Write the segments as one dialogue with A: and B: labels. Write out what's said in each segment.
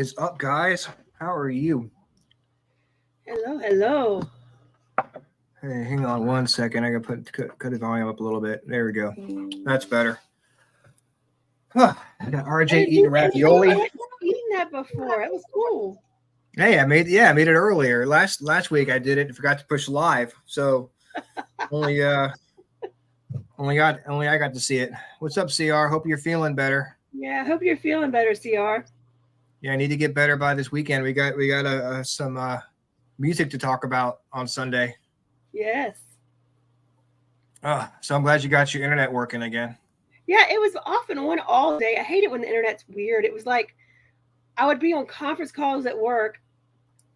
A: is up, guys? How are you?
B: Hello, hello.
A: Hey, hang on one second. I gotta cut the volume up a little bit. There we go. That's better. Huh. I got RJ eating ravioli.
B: I've eaten that before. It was cool.
A: Hey, I made it earlier. Last week I did it and forgot to push live, so only I got to see it. What's up, CR? Hope you're feeling better.
B: Yeah, I hope you're feeling better, CR.
A: Yeah, I need to get better by this weekend. We got some music to talk about on Sunday.
B: Yes.
A: So I'm glad you got your internet working again.
B: Yeah, it was off and on all day. I hate it when the internet's weird. It was like I would be on conference calls at work.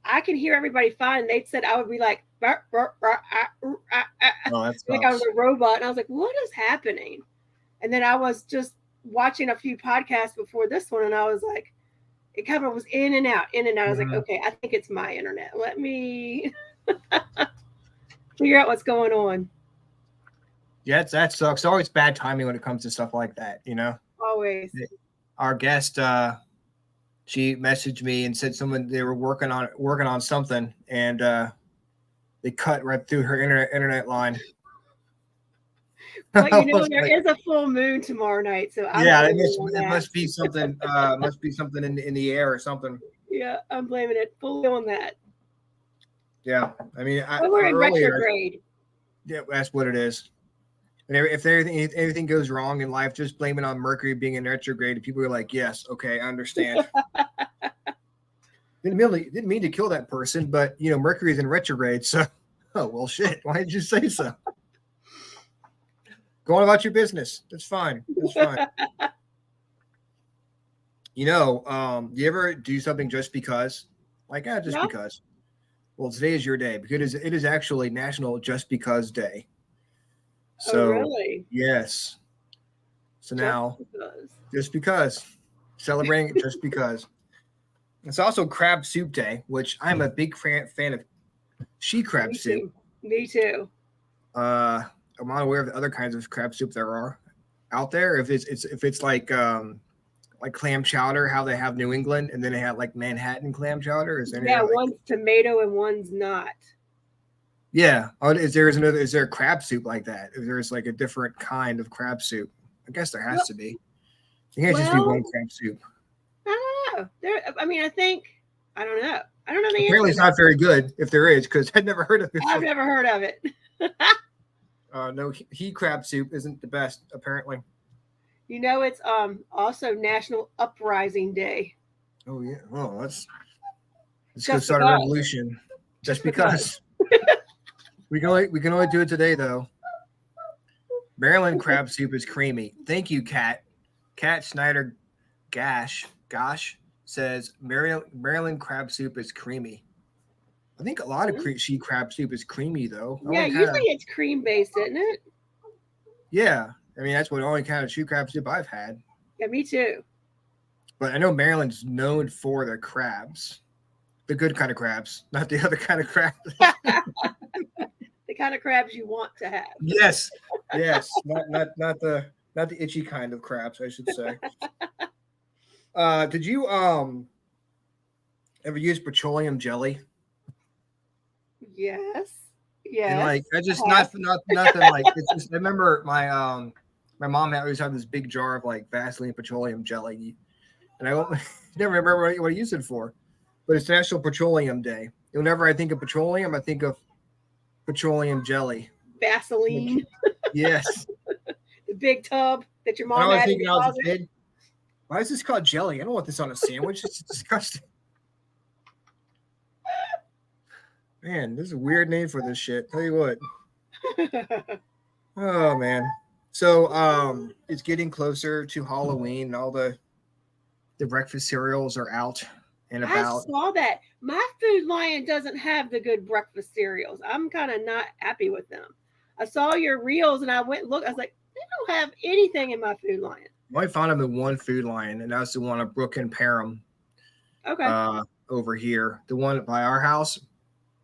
B: I can hear everybody fine. They said I would be like, "Burr, burr, burr,
A: Oh, that's
B: like I was a robot. And I was like, what is happening? And then I was just watching a few podcasts before this one, and I was like, it kind of was in and out, in and out. I was like, okay, I think it's my internet. Let me figure out what's going on.
A: Yeah, that sucks. It's always bad timing when it comes to stuff like that, you know?
B: Always.
A: Our guest, she messaged me and said they were working on something, and they cut right through her internet line.
B: But there is a full moon tomorrow night, so
A: it must be something. Must be something in the air or something.
B: Yeah, I'm blaming it fully on that.
A: Yeah, I mean,
B: we're in retrograde.
A: Yeah, that's what it is. And if everything goes wrong in life, just blame it on Mercury being in retrograde. People are like, yes, okay, I understand. Didn't mean to kill that person, but Mercury's in retrograde, so oh well, shit. Why did you say so? Go on about your business. That's fine. That's fine. You ever do something just because? Like, just because. Well, today is your day because it is actually National Just Because Day. So,
B: really?
A: Yes. So now, just because. Celebrating it just because. It's also Crab Soup Day, which I'm a big fan of crab soup.
B: Me too.
A: I'm not aware of the other kinds of crab soup there are out there. If it's like clam chowder, how they have New England, and then they have like Manhattan clam chowder. Is there
B: one's tomato and one's not.
A: Yeah. Is there crab soup like that? If there's like a different kind of crab soup, I guess there has to be. It can't just be one crab soup.
B: I don't know. I don't know. I don't know the
A: Apparently, it's not very good if there is, because I've never heard of it.
B: I've never heard of it.
A: No, crab soup isn't the best, apparently.
B: It's also National Uprising Day.
A: Oh yeah. Oh, let's go start a revolution. Just because. We can only do it today, though. Maryland crab soup is creamy. Thank you, Kat. Kat Schneider Gosh says Maryland crab soup is creamy. I think a lot of crab soup is creamy, though.
B: Yeah, usually it's cream based, isn't it?
A: Yeah, I mean that's what only kind of crab soup I've had.
B: Yeah, me too.
A: But I know Maryland's known for their crabs, the good kind of crabs, not the other kind of crabs.
B: The kind of crabs you want to have.
A: Yes, not the itchy kind of crabs, I should say. Did you ever use petroleum jelly?
B: Yes.
A: And I just nothing like it's just, I remember my mom always had this big jar of like Vaseline petroleum jelly, and I never remember what I used it for. But it's National Petroleum Day. Whenever I think of petroleum, I think of petroleum jelly.
B: Vaseline.
A: Yes.
B: The big tub that your mom had in the closet.
A: Why is this called jelly? I don't want this on a sandwich. It's disgusting. Man, this is a weird name for this shit. Tell you what. Oh man. So it's getting closer to Halloween and all the breakfast cereals are out and about.
B: I saw that. My Food Lion doesn't have the good breakfast cereals. I'm kind of not happy with them. I saw your reels and I went and looked. I was like, they don't have anything in my Food Lion.
A: I found them in one Food Lion, and that's the one at Brook and Parham.
B: Okay.
A: Over here, the one by our house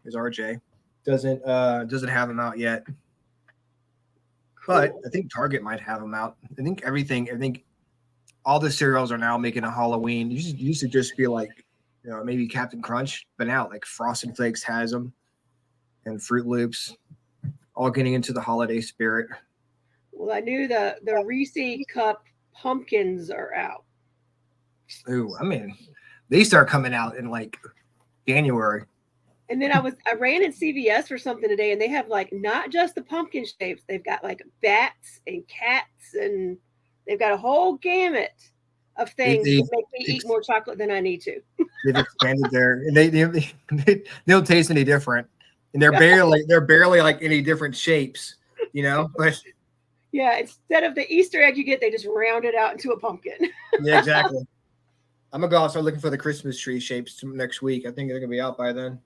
A: is RJ. Doesn't have them out yet. Cool. But I think Target might have them out. I think all the cereals are now making a Halloween. You used to just be like maybe Captain Crunch, but now like Frosted Flakes has them, and Fruit Loops, all getting into the holiday spirit.
B: Well, I knew the Reese Cup pumpkins are out.
A: Ooh, I mean, they start coming out in like January.
B: And then I ran in CVS for something today, and they have like not just the pumpkin shapes. They've got like bats and cats, and they've got a whole gamut of things that make me eat more chocolate than I need to.
A: They've expanded their, and they don't taste any different, and they're barely like any different shapes, But
B: yeah, instead of the Easter egg you get, they just round it out into a pumpkin.
A: Yeah, exactly. I'm gonna go out start looking for the Christmas tree shapes next week. I think they're gonna be out by then.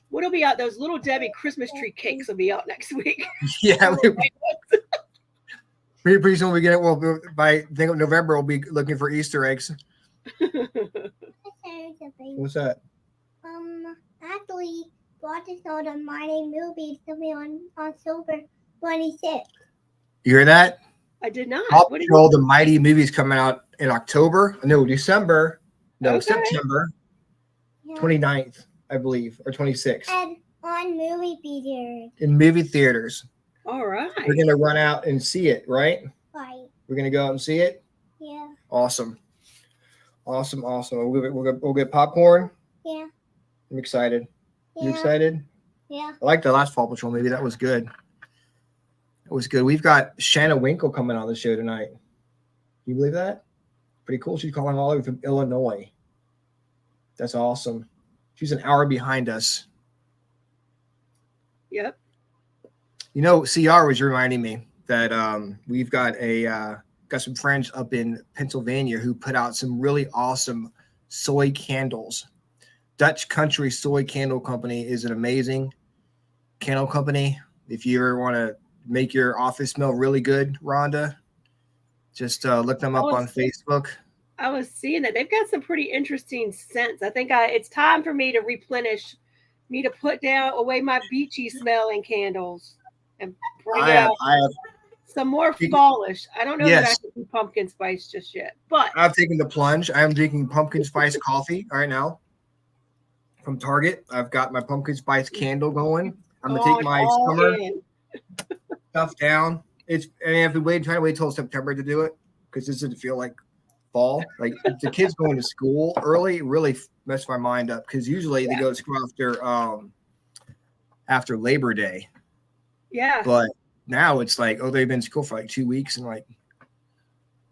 B: What'll be out? Those Little Debbie Christmas tree cakes will be out next week.
A: Yeah. Pretty soon we get it. Well, by I think November we'll be looking for Easter eggs. What's that?
C: Actually, watching all the My Name movies to be on October 26th.
A: You hear that?
B: I did not.
A: Paw Patrol, the Mighty movies coming out in October. No, December. No, okay. September 29th, I believe, or 26th.
C: And on movie theaters.
A: In movie theaters.
B: All right.
A: We're going to run out and see it, right?
C: Right.
A: We're going to go out and see it?
C: Yeah.
A: Awesome. We'll get popcorn?
C: Yeah.
A: I'm excited.
C: Yeah.
A: You excited?
C: Yeah.
A: I like the last Paw Patrol movie. That was good. It was good. We've got Shana Wankel coming on the show tonight. Can you believe that? Pretty cool. She's calling all the way from Illinois. That's awesome. She's an hour behind us.
B: Yep.
A: CR was reminding me that we've got some friends up in Pennsylvania who put out some really awesome soy candles. Dutch Country Soy Candle Company is an amazing candle company. If you ever want to make your office smell really good, Rhonda, just look them up on Facebook.
B: I was seeing that they've got some pretty interesting scents. I think it's time for me to put away my beachy smelling candles and bring out some more fallish. I don't know that I can do pumpkin spice just yet, but
A: I've taken the plunge. I am drinking pumpkin spice coffee right now from Target. I've got my pumpkin spice candle going. I'm gonna take my summer stuff down. I have to try to wait till September to do it because this doesn't feel like fall. Like the kids going to school early really messed my mind up because usually they go to school after Labor Day.
B: Yeah.
A: But now it's like, they've been in school for like 2 weeks and like,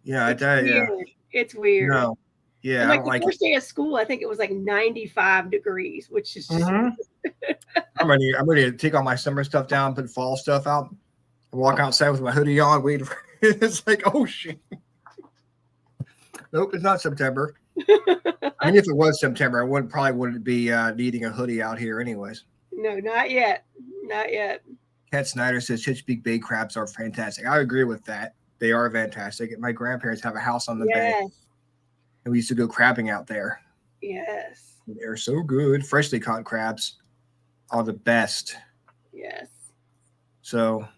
B: it's weird.
A: No. Yeah.
B: And like the first day of school, I think it was like 95 degrees, which is just
A: I'm ready to take all my summer stuff down, put fall stuff out, and walk outside with my hoodie on, wait for it's like, oh shit. Nope, it's not September. I mean, if it was September, I probably wouldn't be needing a hoodie out here anyways.
B: No, not yet. Not yet.
A: Kat Snyder says Chesapeake Bay crabs are fantastic. I agree with that. They are fantastic. My grandparents have a house on the bay. And we used to go crabbing out there.
B: Yes.
A: They're so good. Freshly caught crabs are the best.
B: Yes.
A: So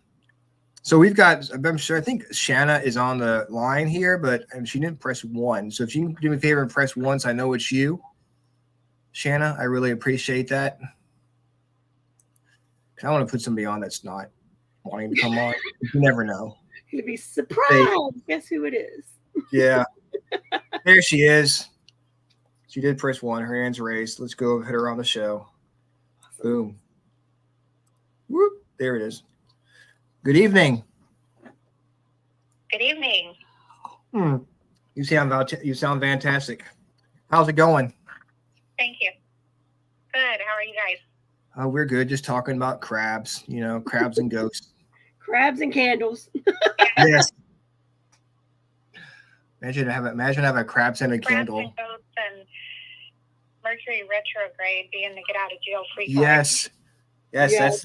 A: we've got, I think Shana is on the line here, and she didn't press 1. So if you can do me a favor and press 1 so I know it's you, Shana, I really appreciate that. I want to put somebody on that's not wanting to come on. You never know.
B: You'd be surprised. Guess who it is?
A: Yeah. There she is. She did press 1. Her hand's raised. Let's go hit her on the show. Awesome. Boom. Whoop. There it is. Good evening.
D: Good evening.
A: You sound fantastic. How's it going?
D: Thank you. Good. How are you guys?
A: We're good. Just talking about crabs, crabs and ghosts.
B: Crabs and candles.
A: Yes. Imagine having a crab scented candle.
D: And ghosts and Mercury retrograde being the get out of jail free card.
A: Yes.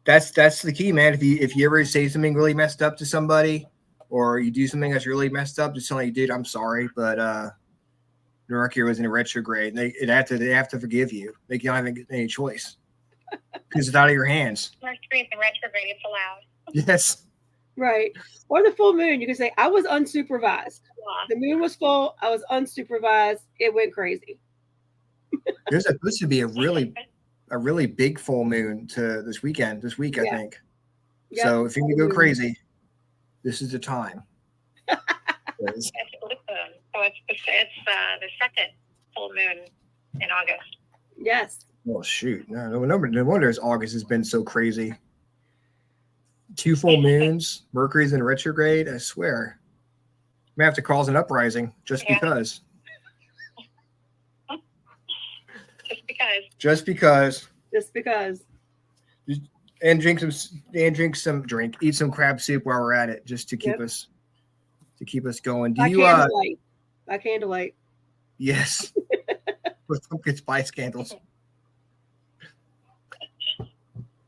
A: That's the key, man. If you ever say something really messed up to somebody, or you do something that's really messed up, just tell you, dude, I'm sorry, but Mercury was in a retrograde. They have to forgive you. They don't have any choice because it's out of your hands.
D: Mercury is in retrograde. It's allowed.
A: Yes.
B: Right. Or the full moon. You can say, I was unsupervised. The moon was full. I was unsupervised. It went crazy.
A: There's supposed to be a really big full moon this week, I think.
B: Yep.
A: So if you want to go crazy, this is the time.
D: It's blue moon. So it's the second full moon in August.
B: Yes.
A: Oh shoot! No wonder August has been so crazy. 2 full moons, Mercury's in retrograde. I swear, may have to cause an uprising just because.
D: Just because.
A: And eat some crab soup while we're at it, just to keep us going. Do you
B: by candlelight?
A: Yes. With pumpkin spice candles.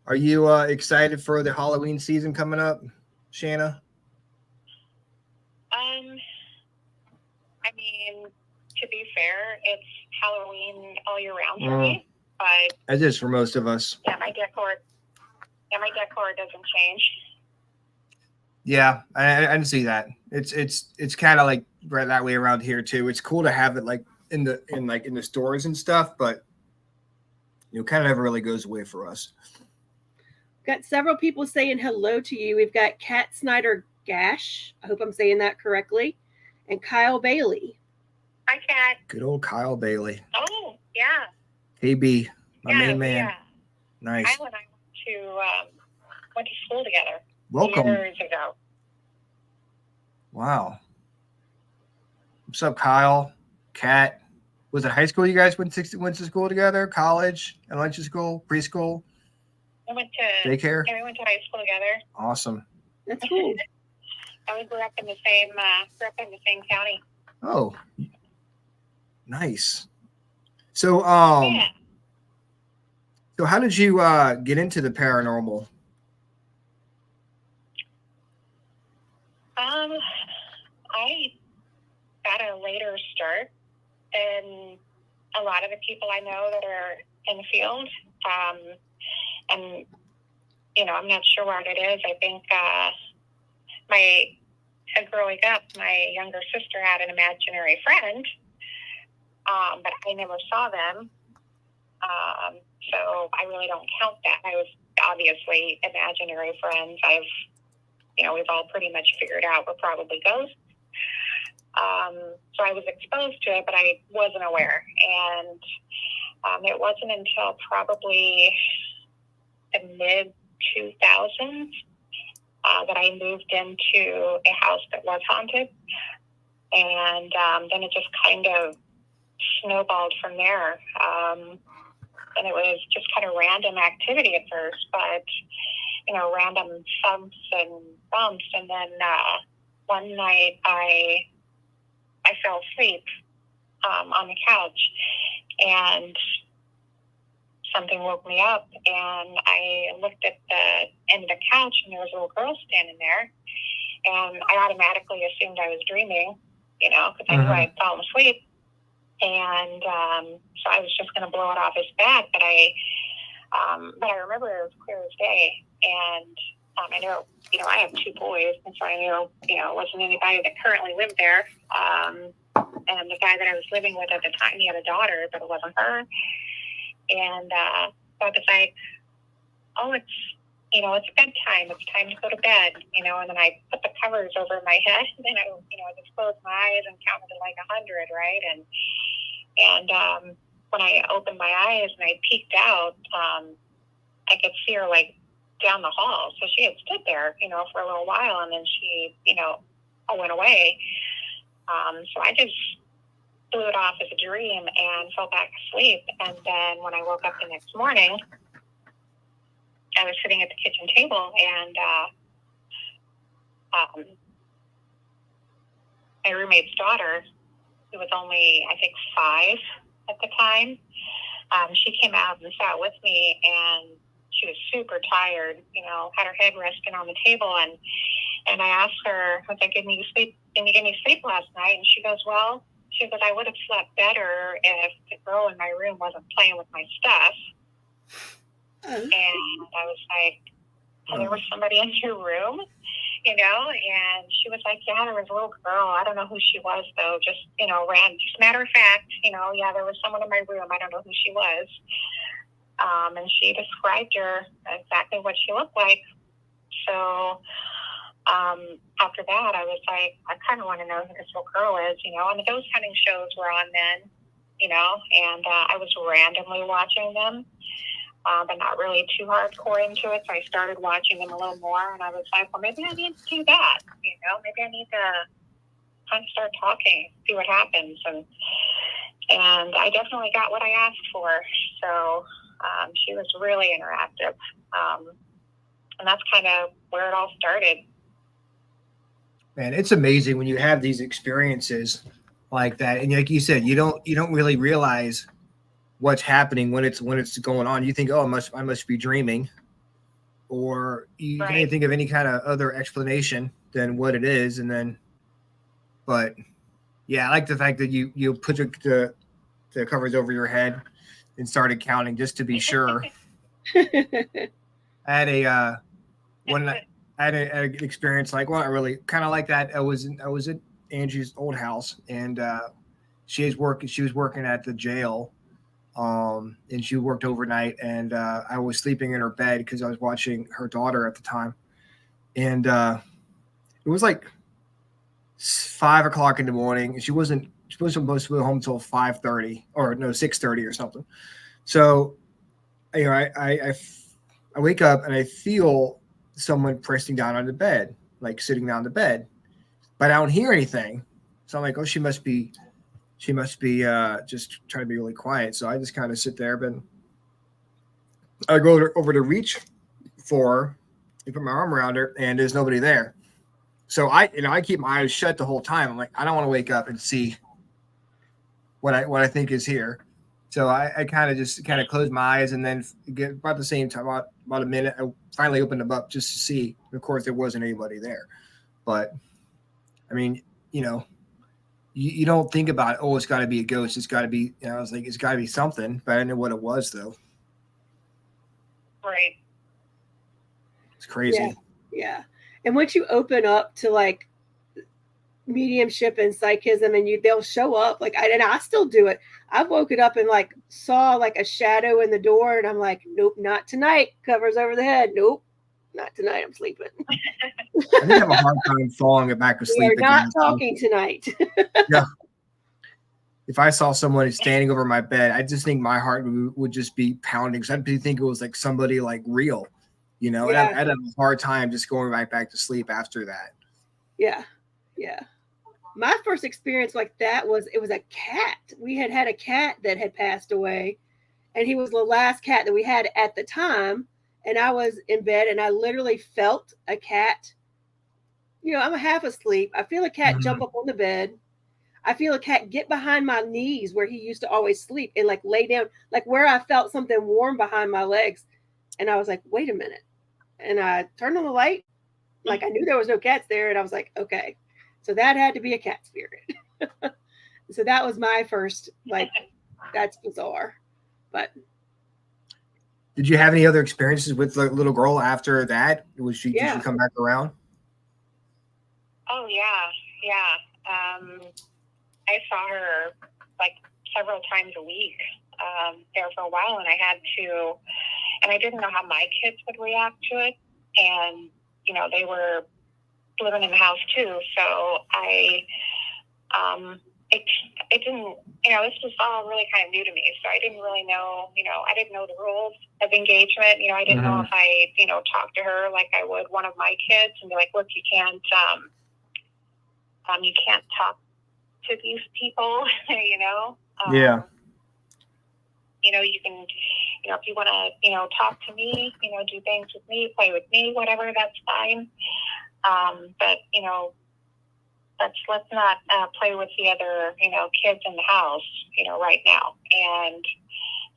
A: Are you excited for the Halloween season coming up, Shana?
D: I mean, to be fair, it's Halloween all year round for me, but
A: as is for most of us.
D: Yeah, my decor doesn't change.
A: Yeah, I didn't see that. It's kind of like right that way around here too. It's cool to have it like in the stores and stuff, but kind of never really goes away for us.
B: Got several people saying hello to you. We've got Kat Snyder Gash. I hope I'm saying that correctly. And Kyle Bailey.
D: Hi, Kat.
A: Good old Kyle Bailey.
D: Oh, yeah.
A: KB, my main man.
D: Yeah.
A: Nice.
D: Kyle and I went to school together.
A: Welcome.
D: Years ago.
A: Wow. What's up, Kyle? Kat? Was it high school you guys went to school together? College? Elementary school? Preschool?
D: We went to
A: daycare?
D: Yeah, we went to high school together.
A: Awesome.
B: That's cool.
D: We grew up in the same county.
A: Oh, nice. So, So how did you get into the paranormal?
D: I got a later start than a lot of the people I know that are in the field. And, I'm not sure what it is. I think growing up, my younger sister had an imaginary friend, but I never saw them. So I really don't count that. I was obviously imaginary friends. We've all pretty much figured out we're probably ghosts. So I was exposed to it, but I wasn't aware. And it wasn't until probably the mid-2000s that I moved into a house that was haunted. And then it just kind of snowballed from there. And it was just kind of random activity at first, but, random thumps and bumps. And then one night I fell asleep on the couch, and something woke me up, and I looked at the end of the couch, and there was a little girl standing there, and I automatically assumed I was dreaming, because I knew I had fallen asleep, and so I was just going to blow it off as bad, but I remember it was clear as day, and I know, I have 2 boys, and so I knew, it wasn't anybody that currently lived there, and the guy that I was living with at the time, he had a daughter, but it wasn't her. And so I was like, oh, it's bedtime. It's time to go to bed, and then I put the covers over my head, and then I just closed my eyes and counted to like 100, right? And when I opened my eyes and I peeked out, I could see her like down the hall. So she had stood there, for a little while, and then she, went away. So I just blew it off as a dream and fell back asleep. And then when I woke up the next morning, I was sitting at the kitchen table, and my roommate's daughter, who was only, I think, 5 at the time, she came out and sat with me, and she was super tired, had her head resting on the table. And I asked her, I was like, didn't you get any sleep last night? And she goes, well, I would have slept better if the girl in my room wasn't playing with my stuff. And I was like, well, there was somebody in your room? you know, and she was like, yeah, there was a little girl. I don't know who she was, though. Just, you know, just matter of fact, you know, yeah, there was someone in my room. I don't know who she was. And she described her exactly what she looked like. So after that, I was like, I kind of want to know who this little girl is, you know. And the ghost hunting shows were on then, you know, and I was randomly watching them, but not really too hardcore into it. So I started watching them a little more, and I was like, well, maybe I need to do that, you know. Maybe I need to kind of start talking, see what happens. And I definitely got what I asked for. So she was really interactive. And that's kind of where it all started.
A: Man, it's amazing when you have these experiences like that, and like you said, you don't really realize what's happening when it's going on. You think, oh, I must be dreaming, or you
D: Right.
A: can't think of any kind of other explanation than what it is. And then, but yeah, I like the fact that you put the covers over your head and started counting just to be sure. I had a one night. I had an experience like, well, not really, kind of like that. I was at Angie's old house, and she was working at the jail, and she worked overnight, and I was sleeping in her bed because I was watching her daughter at the time, and it was like 5 o'clock in the morning, and she wasn't supposed to be home until 5:30 or no 6:30 or something. So, you know, I wake up and I feel someone pressing down on the bed, like sitting down the bed, but I don't hear anything. So I'm like, oh, she must be just trying to be really quiet. So I just kind of sit there, but I go over to reach for her and put my arm around her, and there's nobody there. So I keep my eyes shut the whole time. I'm like, I don't want to wake up and see what I think is here. So I kind of closed my eyes, and then get about the same time, about a minute, I finally opened them up just to see. Of course, there wasn't anybody there, but I mean, you know, you don't think about, oh, it's got to be a ghost. It's got to be, you know, I was like, it's got to be something, but I didn't know what it was though.
D: Right.
A: It's crazy.
B: Yeah. And once you open up to like mediumship and psychism, and they'll show up, like I still do it. I've woken up and like saw like a shadow in the door, and I'm like, nope, not tonight. Covers over the head. Nope, not tonight. I'm sleeping.
A: I did have a hard time falling back to sleep.
B: We are not talking tonight.
A: Yeah. If I saw someone standing over my bed, I just think my heart would just be pounding. So I'd think it was like somebody like real, you know.
B: Yeah.
A: And I'd have a hard time just going right back to sleep after that.
B: Yeah. My first experience like that was a cat. We had a cat that had passed away, and he was the last cat that we had at the time. And I was in bed, and I literally felt a cat. You know, I'm half asleep. I feel a cat jump up on the bed. I feel a cat get behind my knees where he used to always sleep, and like lay down, like where I felt something warm behind my legs. And I was like, wait a minute. And I turned on the light. Like I knew there was no cats there, and I was like, okay. So that had to be a cat spirit. So that was my first, like, that's bizarre. But
A: did you have any other experiences with the little girl after that? Did she come back around?
D: Oh yeah. I saw her like several times a week there for a while, and I didn't know how my kids would react to it, and you know, they were living in the house too, so it didn't, you know, this was all really kind of new to me, so I didn't really know, you know, I didn't know the rules of engagement. You know, I didn't know if I, you know, talk to her like I would one of my kids and be like, look, you can't talk to these people, you know.
A: Yeah.
D: You know, you can, you know, if you want to, you know, talk to me, you know, do things with me, play with me, whatever, that's fine. But, you know, let's not play with the other, you know, kids in the house, you know, right now. And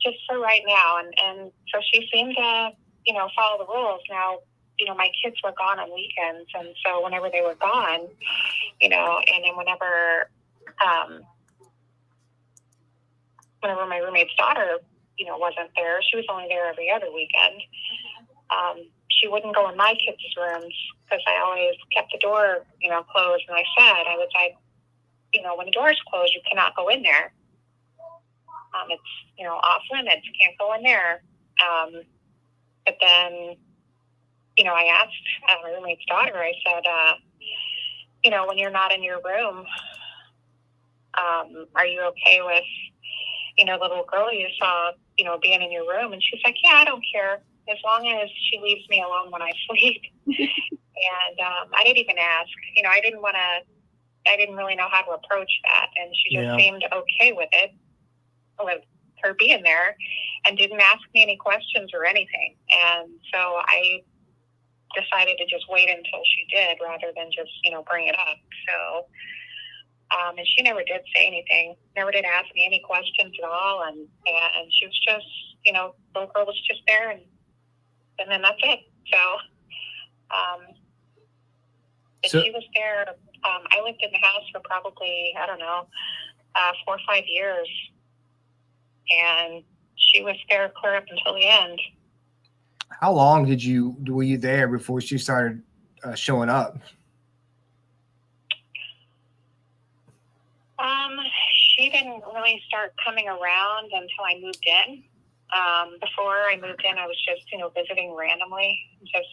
D: just for right now. And so she seemed to, you know, follow the rules. Now, you know, my kids were gone on weekends. And so whenever they were gone, you know, and then whenever my roommate's daughter, you know, wasn't there, she was only there every other weekend. she wouldn't go in my kids' rooms because I always kept the door, closed. And I was like, when the door is closed, you cannot go in there. It's, off limits. You can't go in there. But then, I asked my roommate's daughter, I said, when you're not in your room, are you okay with, the little girl you saw, being in your room? And she's like, yeah, I don't care, as long as she leaves me alone when I sleep. And I didn't even ask. I didn't really know how to approach that. And she just seemed okay with it, with her being there, and didn't ask me any questions or anything. And so I decided to just wait until she did rather than just, bring it up. So, and she never did say anything, never did ask me any questions at all. And she was just, little girl was just there, and then that's it. So she was there. I lived in the house for probably, 4 or 5 years. And she was there clear up until the end.
A: How long were you there before she started showing up?
D: She didn't really start coming around until I moved in. Before I moved in, I was just, visiting randomly, just,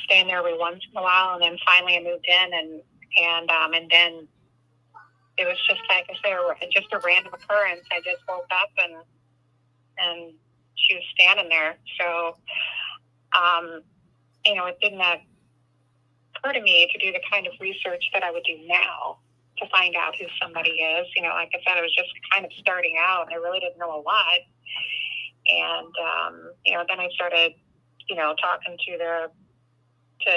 D: staying there every once in a while. And then finally I moved in, and then it was just like I said, just a random occurrence. I just woke up and she was standing there. So, it didn't occur to me to do the kind of research that I would do now to find out who somebody is. Like I said, I was just kind of starting out, and I really didn't know a lot. And, then I started, talking to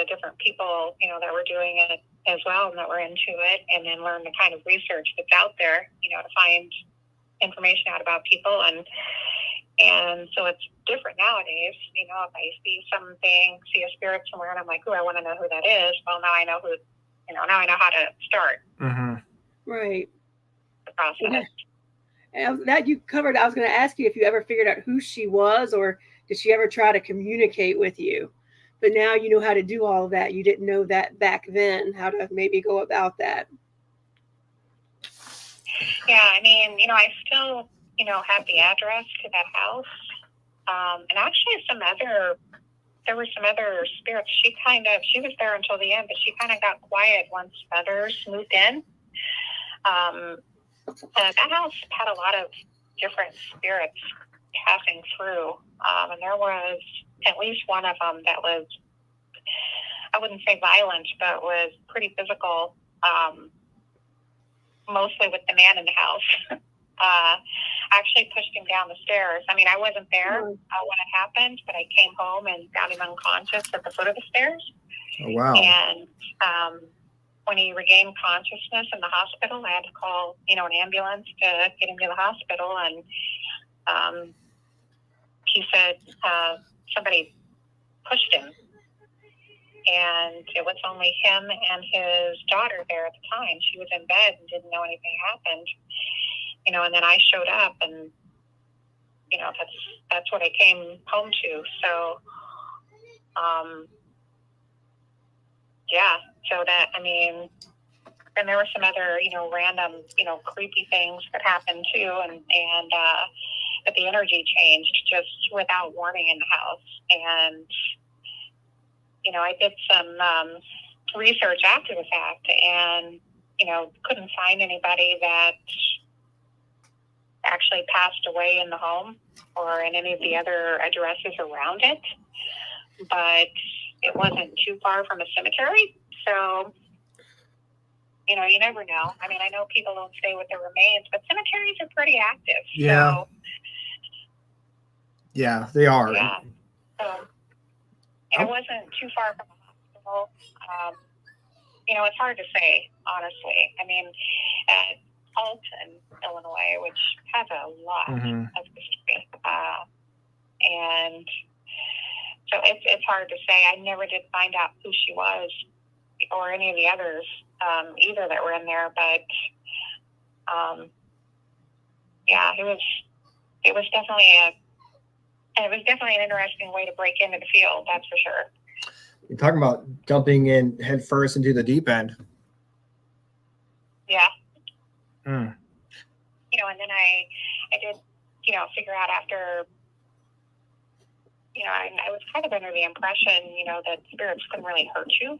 D: different people, that were doing it as well and that were into it, and then learn the kind of research that's out there, to find information out about people. And so it's different nowadays. If I see something, see a spirit somewhere, and I'm like, I want to know who that is. Well, now I know who, now I know how to start.
A: Mm-hmm.
B: Right.
D: The process.
B: And that you covered, I was going to ask you if you ever figured out who she was, or did she ever try to communicate with you? But now you know how to do all of that. You didn't know that back then, how to maybe go about that.
D: Yeah, I still, have the address to that house. And actually there were some other spirits. She was there until the end, but she kind of got quiet once others moved in. That house had a lot of different spirits passing through. And there was at least one of them that was, I wouldn't say violent, but was pretty physical, mostly with the man in the house. Actually pushed him down the stairs. I wasn't there when it happened, but I came home and found him unconscious at the foot of the stairs.
A: Oh, wow.
D: And when he regained consciousness in the hospital, I had to call, an ambulance to get him to the hospital. And he said somebody pushed him. And it was only him and his daughter there at the time. She was in bed and didn't know anything happened. And then I showed up, and, that's what I came home to. So, so that, and there were some other, random, creepy things that happened too. But the energy changed just without warning in the house. And, I did some research after the fact, and, couldn't find anybody that actually passed away in the home or in any of the other addresses around it. But it wasn't too far from a cemetery. So, you never know. I know people don't stay with their remains, but cemeteries are pretty active.
A: Yeah.
D: So,
A: yeah, they are.
D: Yeah. So, it wasn't too far from a hospital. It's hard to say, honestly. At Alton, Illinois, which has a lot of history. And so it's hard to say. I never did find out who she was or any of the others either that were in there. But, it was definitely an interesting way to break into the field. That's for sure.
A: You're talking about jumping in head first into the deep end.
D: Yeah.
A: Mm.
D: You know, and then I did, you know, figure out after, you know, I was kind of under the impression, you know, that spirits couldn't really hurt you,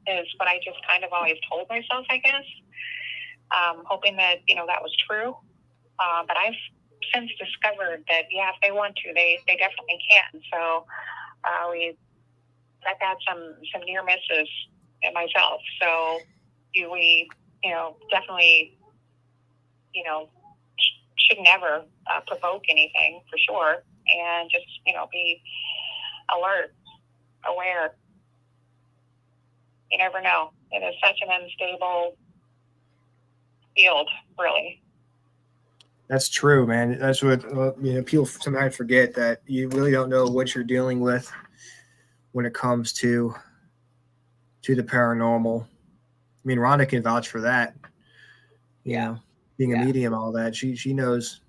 D: is what I just kind of always told myself, I guess, hoping that, you know, that was true. But I've since discovered that, yeah, if they want to, they definitely can. So I've had some near misses myself. So we, you know, definitely, you know, should never provoke anything for sure, and just, you know, be alert, aware. You never know. It is such an unstable field, really.
A: That's true, man. That's what you know. People sometimes forget that you really don't know what you're dealing with when it comes to the paranormal. I mean, Rhonda can vouch for that. You know, being a medium, all that. She knows.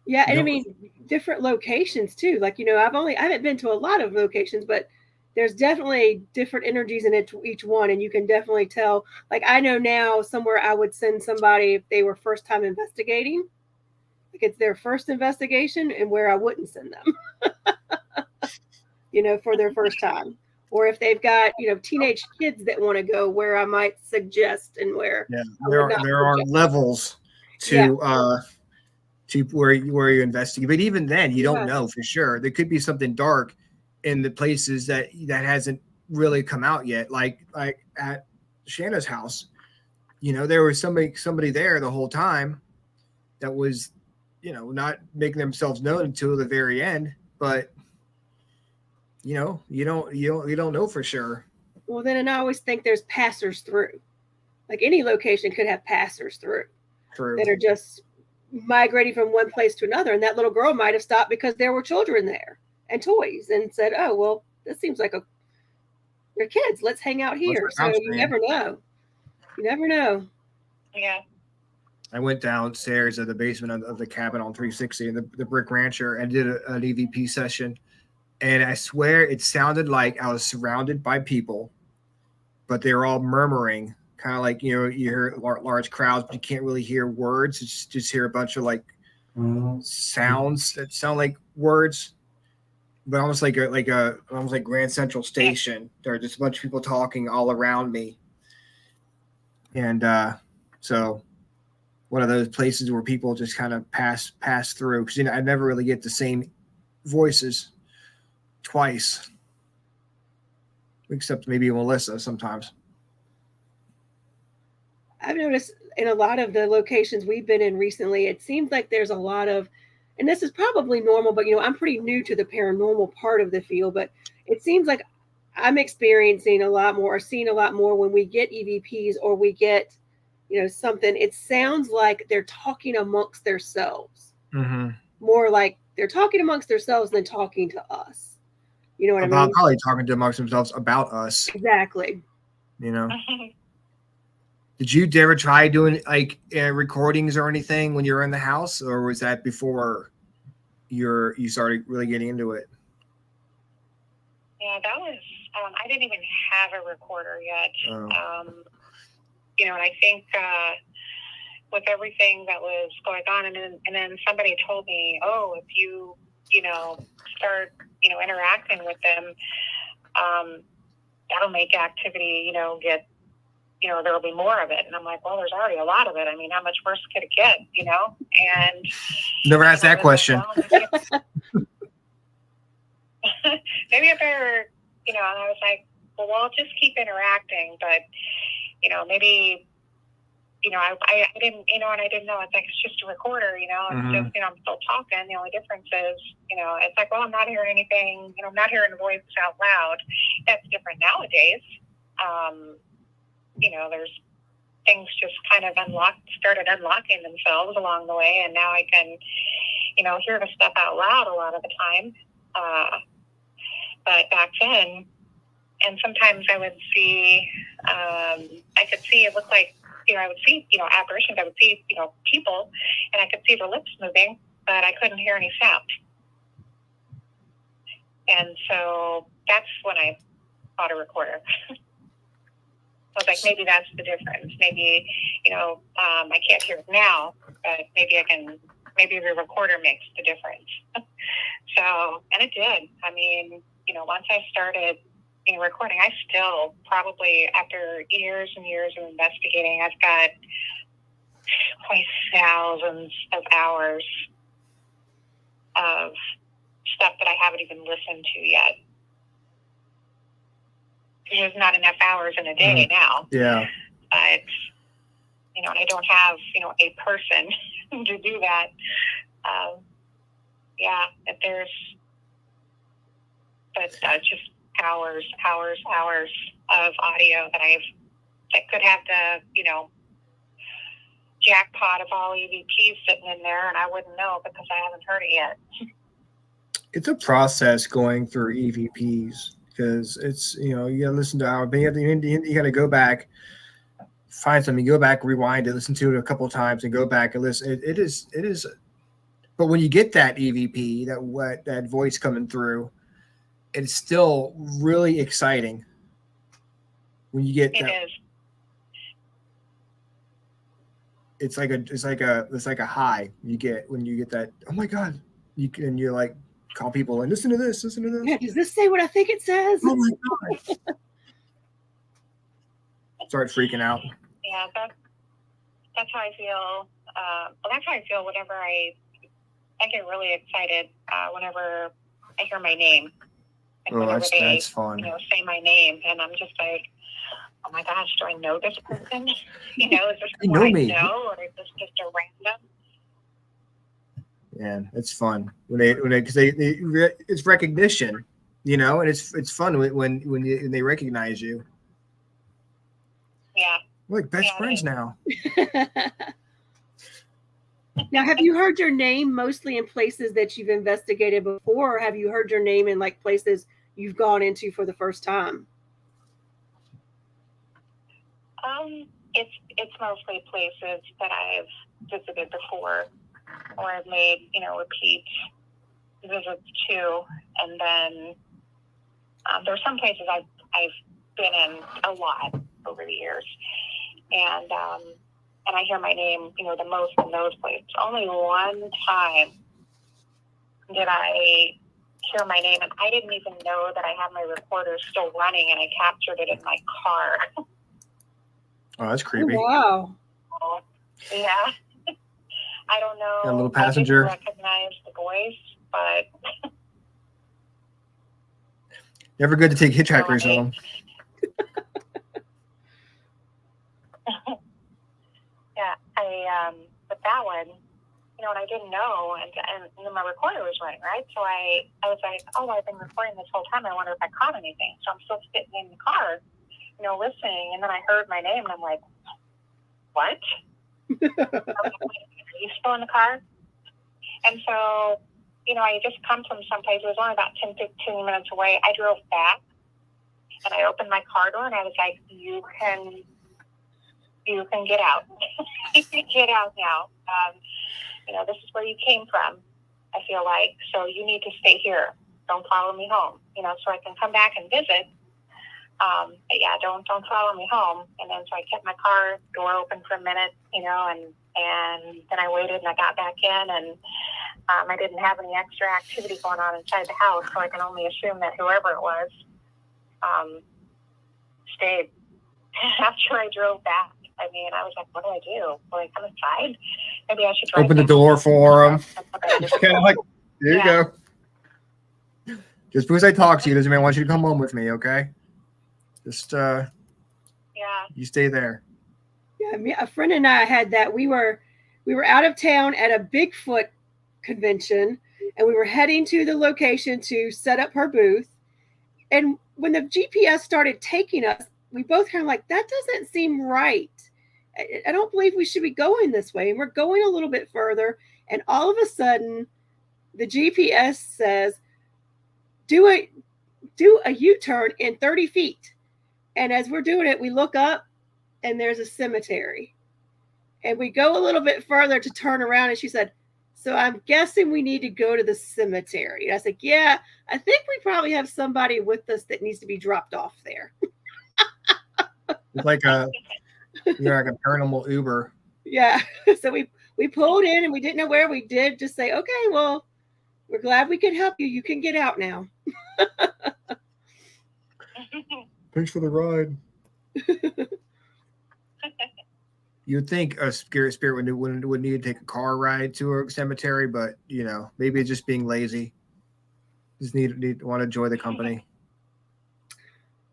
B: Yeah, and I mean, different locations too. Like, you know, I haven't been to a lot of locations, but there's definitely different energies in each one, and you can definitely tell. Like, I know now somewhere I would send somebody if they were first time investigating, like it's their first investigation, and where I wouldn't send them, you know, for their first time. Or if they've got, you know, teenage kids that want to go, where I might suggest, and where
A: there are levels to where you investigate. But even then, you don't know for sure. There could be something dark in the places that hasn't really come out yet. Like at Shana's house, you know, there was somebody there the whole time that was, you know, not making themselves known until the very end. But you know, you don't know for sure.
B: Well, then, and I always think there's passers through. Like any location could have passers through that are just migrating from one place to another. And that little girl might have stopped because there were children there and toys, and said, "Oh, well, this seems like they're kids. Let's hang out here." So you never know. You never know.
D: Yeah.
A: I went downstairs at the basement of the cabin on 360 and the Brick Rancher and did an EVP session. And I swear it sounded like I was surrounded by people, but they were all murmuring, kind of like, you know, you hear large crowds, but you can't really hear words. It's just hear a bunch of like sounds that sound like words, but almost like almost like Grand Central Station. There are just a bunch of people talking all around me. And so one of those places where people just kind of pass through, because, you know, I never really get the same voices twice, except maybe Melissa sometimes.
B: I've noticed in a lot of the locations we've been in recently, it seems like there's a lot of, and this is probably normal, but, you know, I'm pretty new to the paranormal part of the field, but it seems like I'm experiencing a lot more, or seeing a lot more when we get EVPs or we get, you know, something. It sounds like they're talking amongst themselves, more like they're talking amongst themselves than talking to us. You know what I mean?
A: Probably talking to amongst themselves about us.
B: Exactly.
A: You know. Did you ever try doing like recordings or anything when you were in the house, or was that before you started really getting into it?
D: Yeah, that was. I didn't even have a recorder yet. You know, and I think with everything that was going on, and then somebody told me, "Oh, if you know, start, you know, interacting with them, that'll make activity, you know, get, you know, there'll be more of it." And I'm like, well, there's already a lot of it. I mean, how much worse could it get, you know? And
A: never asked that question.
D: Maybe I better, you know, and I was like, well, I'll just keep interacting, but, you know, maybe, you know, I didn't, you know, and I didn't know. It's like, it's just a recorder, you know, it's just, you know, I'm still talking. The only difference is, you know, it's like, well, I'm not hearing anything, you know, I'm not hearing the voice out loud. That's different nowadays. You know, there's things just kind of started unlocking themselves along the way. And now I can, you know, hear the stuff out loud a lot of the time. But back then, and sometimes I would see, I could see, it looked like, you know, I would see, you know, apparitions. I would see, you know, people, and I could see their lips moving, but I couldn't hear any sound. And so that's when I auto recorder. I was like, maybe that's the difference. Maybe, I can't hear it now, but maybe the recorder makes the difference. So, and it did. I mean, once I started, recording, I still probably, after years and years of investigating, I've got probably thousands of hours of stuff that I haven't even listened to yet. There's not enough hours in a day now.
A: Yeah.
D: But, and I don't have, a person to do that. Just hours of audio that could have the, jackpot of all EVPs sitting in there, and I wouldn't know because I haven't heard it yet.
A: It's a process going through EVPs because it's, you gotta listen to our, you gotta go back, find something, go back, rewind it, listen to it a couple of times and go back and listen. It is, but when you get that EVP, that voice coming through, it's still really exciting when you get
D: it
A: that.
D: Is.
A: It's like a high you get when you get that. Oh my God. You're like, call people and listen to this.
B: Yeah, does this say what I think it says?
A: Oh my God. Start freaking out.
D: Yeah, that's how I feel. That's how I feel whenever I get really excited whenever I hear my name. And
A: Oh, that's fun.
D: Say my name, and I'm just like, oh my gosh, do I know this person? Is this
A: You
D: who
A: know
D: I
A: me.
D: know, or is this just a random?
A: Yeah, it's fun when they it's recognition, and it's fun when they recognize you.
D: Yeah.
A: We're like best friends now.
B: Now, have you heard your name mostly in places that you've investigated before, or have you heard your name in like places you've gone into for the first time?
D: It's mostly places that I've visited before, or I've made repeat visits to, and then there's some places I've been in a lot over the years, and I hear my name the most in those places. Only one time did I hear my name, and I didn't even know that I had my recorder still running, and I captured it in my car.
A: Oh, that's creepy.
B: Oh, wow.
D: Yeah. I don't know.
A: Got a little passenger.
D: I didn't recognize the voice, but
A: Never good to take hitchhikers home.
D: Yeah, but that one, and I didn't know, and my recorder was running, right? So I was like, oh, I've been recording this whole time. I wonder if I caught anything. So I'm still sitting in the car, listening, and then I heard my name, and I'm like, what? Are you still in the car? And so, I just come from someplace. It was only about 10, 15 minutes away. I drove back, and I opened my car door, and I was like, you can get out. You can get out now. This is where you came from, I feel like. So you need to stay here. Don't follow me home, so I can come back and visit. But yeah, don't follow me home. And then so I kept my car door open for a minute, and then I waited and I got back in, and I didn't have any extra activity going on inside the house, so I can only assume that whoever it was stayed. After I drove back, I was like, what do I do? Will I come inside? Maybe I should
A: open the door for them. Just kind of like, there you go. Just because I talk to you doesn't mean I want you to come home with me, okay? Just you stay there.
B: Yeah, a friend and I had that. We were out of town at a Bigfoot convention, and we were heading to the location to set up her booth. And when the GPS started taking us, we both kind of like, that doesn't seem right. I don't believe we should be going this way. And we're going a little bit further, and all of a sudden, the GPS says, do a U-turn in 30 feet. And as we're doing it, we look up, and there's a cemetery. And we go a little bit further to turn around, and she said, So I'm guessing we need to go to the cemetery. And I was like, yeah, I think we probably have somebody with us that needs to be dropped off there.
A: It's like you're like a paranormal Uber.
B: Yeah. So we pulled in and we didn't know where. We did just say, okay, well, we're glad we could help you. You can get out now.
A: Thanks for the ride. You'd think a spirit would need to take a car ride to a cemetery, but maybe it's just being lazy. Just need want to enjoy the company.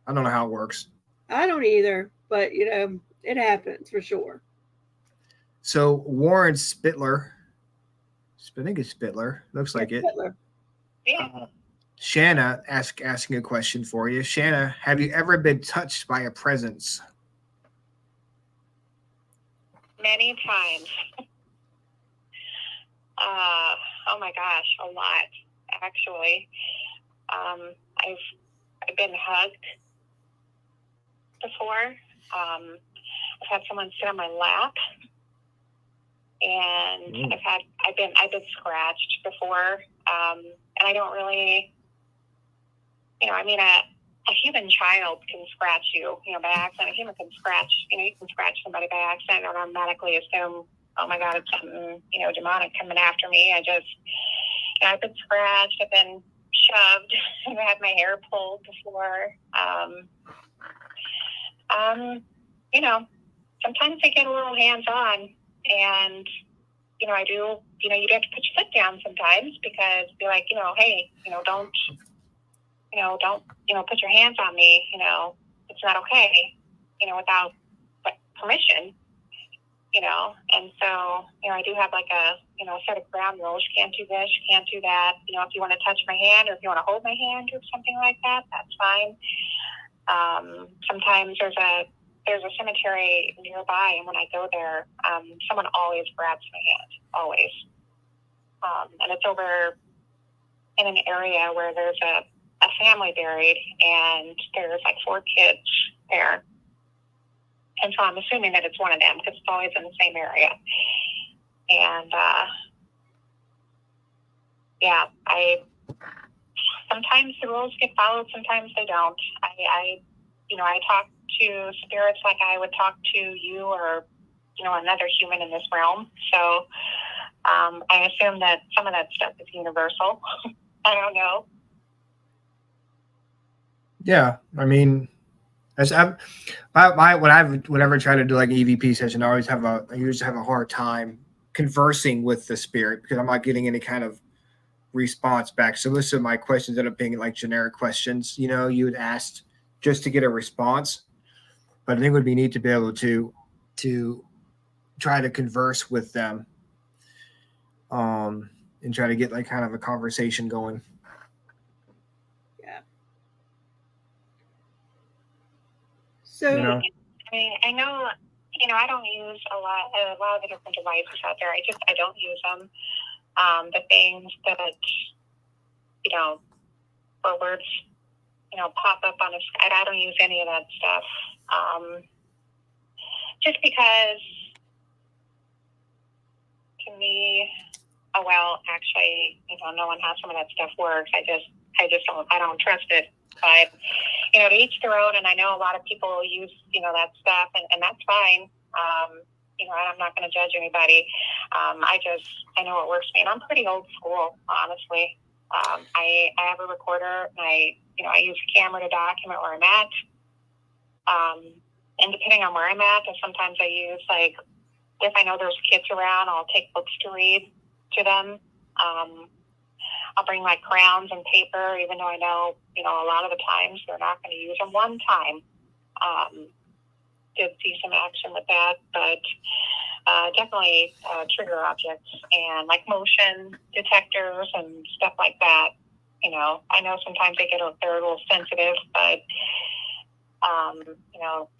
A: I don't know how it works.
B: I don't either, but it happens for sure.
A: So Warren Spittler, I think it's Spittler. Looks like it.
B: Spittler.
D: Yeah.
A: Shana asking a question for you. Shana, have you ever been touched by a presence?
D: Many times. Oh my gosh, a lot actually. I've been hugged before. I've had someone sit on my lap, and I've been scratched before. And I don't really, a human child can scratch you, by accident. A human can scratch, you can scratch somebody by accident and automatically assume, oh my God, it's something, demonic coming after me. I've been scratched, I've been shoved, I've had my hair pulled before. Sometimes I get a little hands-on, and, I do, you'd have to put your foot down sometimes because be like, hey, don't put your hands on me, it's not okay, without permission, and so, I do have like a set of ground rules. You can't do this, you can't do that. If you want to touch my hand or if you want to hold my hand or something like that, that's fine. Sometimes there's a cemetery nearby, and when I go there, someone always grabs my hand, always. And it's over in an area where there's a family buried, and there's like 4 kids there. And so I'm assuming that it's one of them because it's always in the same area. And, sometimes the rules get followed, sometimes they don't. I talk to spirits like I would talk to you or, another human in this realm. So I assume that some of that stuff is universal. I don't know.
A: Yeah, I mean, whenever try to do like an EVP session, I usually have a hard time conversing with the spirit because I'm not getting any kind of response back. So most of my questions end up being like generic questions, you would ask just to get a response. But I think it would be neat to be able to try to converse with them, and try to get like kind of a conversation going.
B: Yeah. So
D: I know, I don't use a lot of the different devices out there. I don't use them. The things that, where words, pop up on a sky, I don't use any of that stuff. Just because, to me, actually, knowing how some of that stuff works, I don't trust it. But, to each their own, and I know a lot of people use, that stuff, and that's fine. I'm not going to judge anybody. I know what works for me, and I'm pretty old school, honestly. I have a recorder, and I use a camera to document where I'm at. And depending on where I'm at, sometimes I use, like, if I know there's kids around, I'll take books to read to them. I'll bring, like, crayons and paper, even though I know, a lot of the times they're not going to use them. One time, did see some action with that, but definitely trigger objects and like motion detectors and stuff like that. I know sometimes they're a little sensitive, but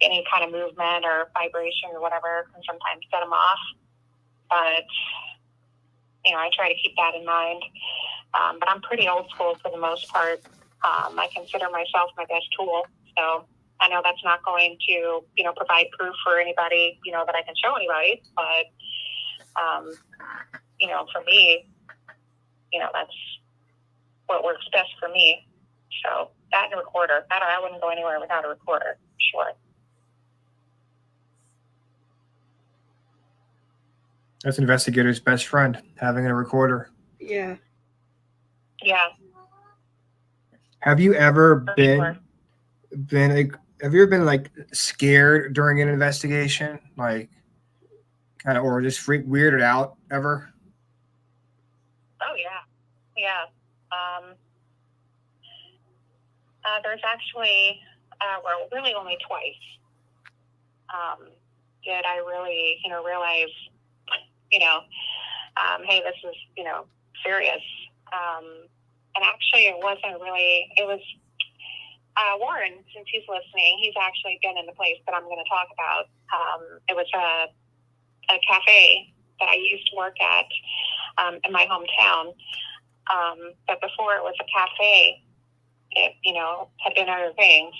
D: any kind of movement or vibration or whatever can sometimes set them off. But I try to keep that in mind. But I'm pretty old school for the most part. I consider myself my best tool, so I know that's not going to, provide proof for anybody, that I can show anybody, but, for me, that's what works best for me. So that and a recorder. I wouldn't go anywhere without a recorder. Sure.
A: That's an investigator's best friend, having a recorder.
B: Yeah.
D: Yeah.
A: Have you ever
D: For
A: been
D: sure.
A: have you ever been like scared during an investigation, like kind of, or just weirded out ever?
D: Oh yeah. Yeah. There's actually, well, really only twice did I really, realize, hey, this is, serious. And actually, it wasn't really. It was Warren, since he's listening. He's actually been in the place that I'm going to talk about. It was a cafe that I used to work at in my hometown. But before it was a cafe, it, had been other things.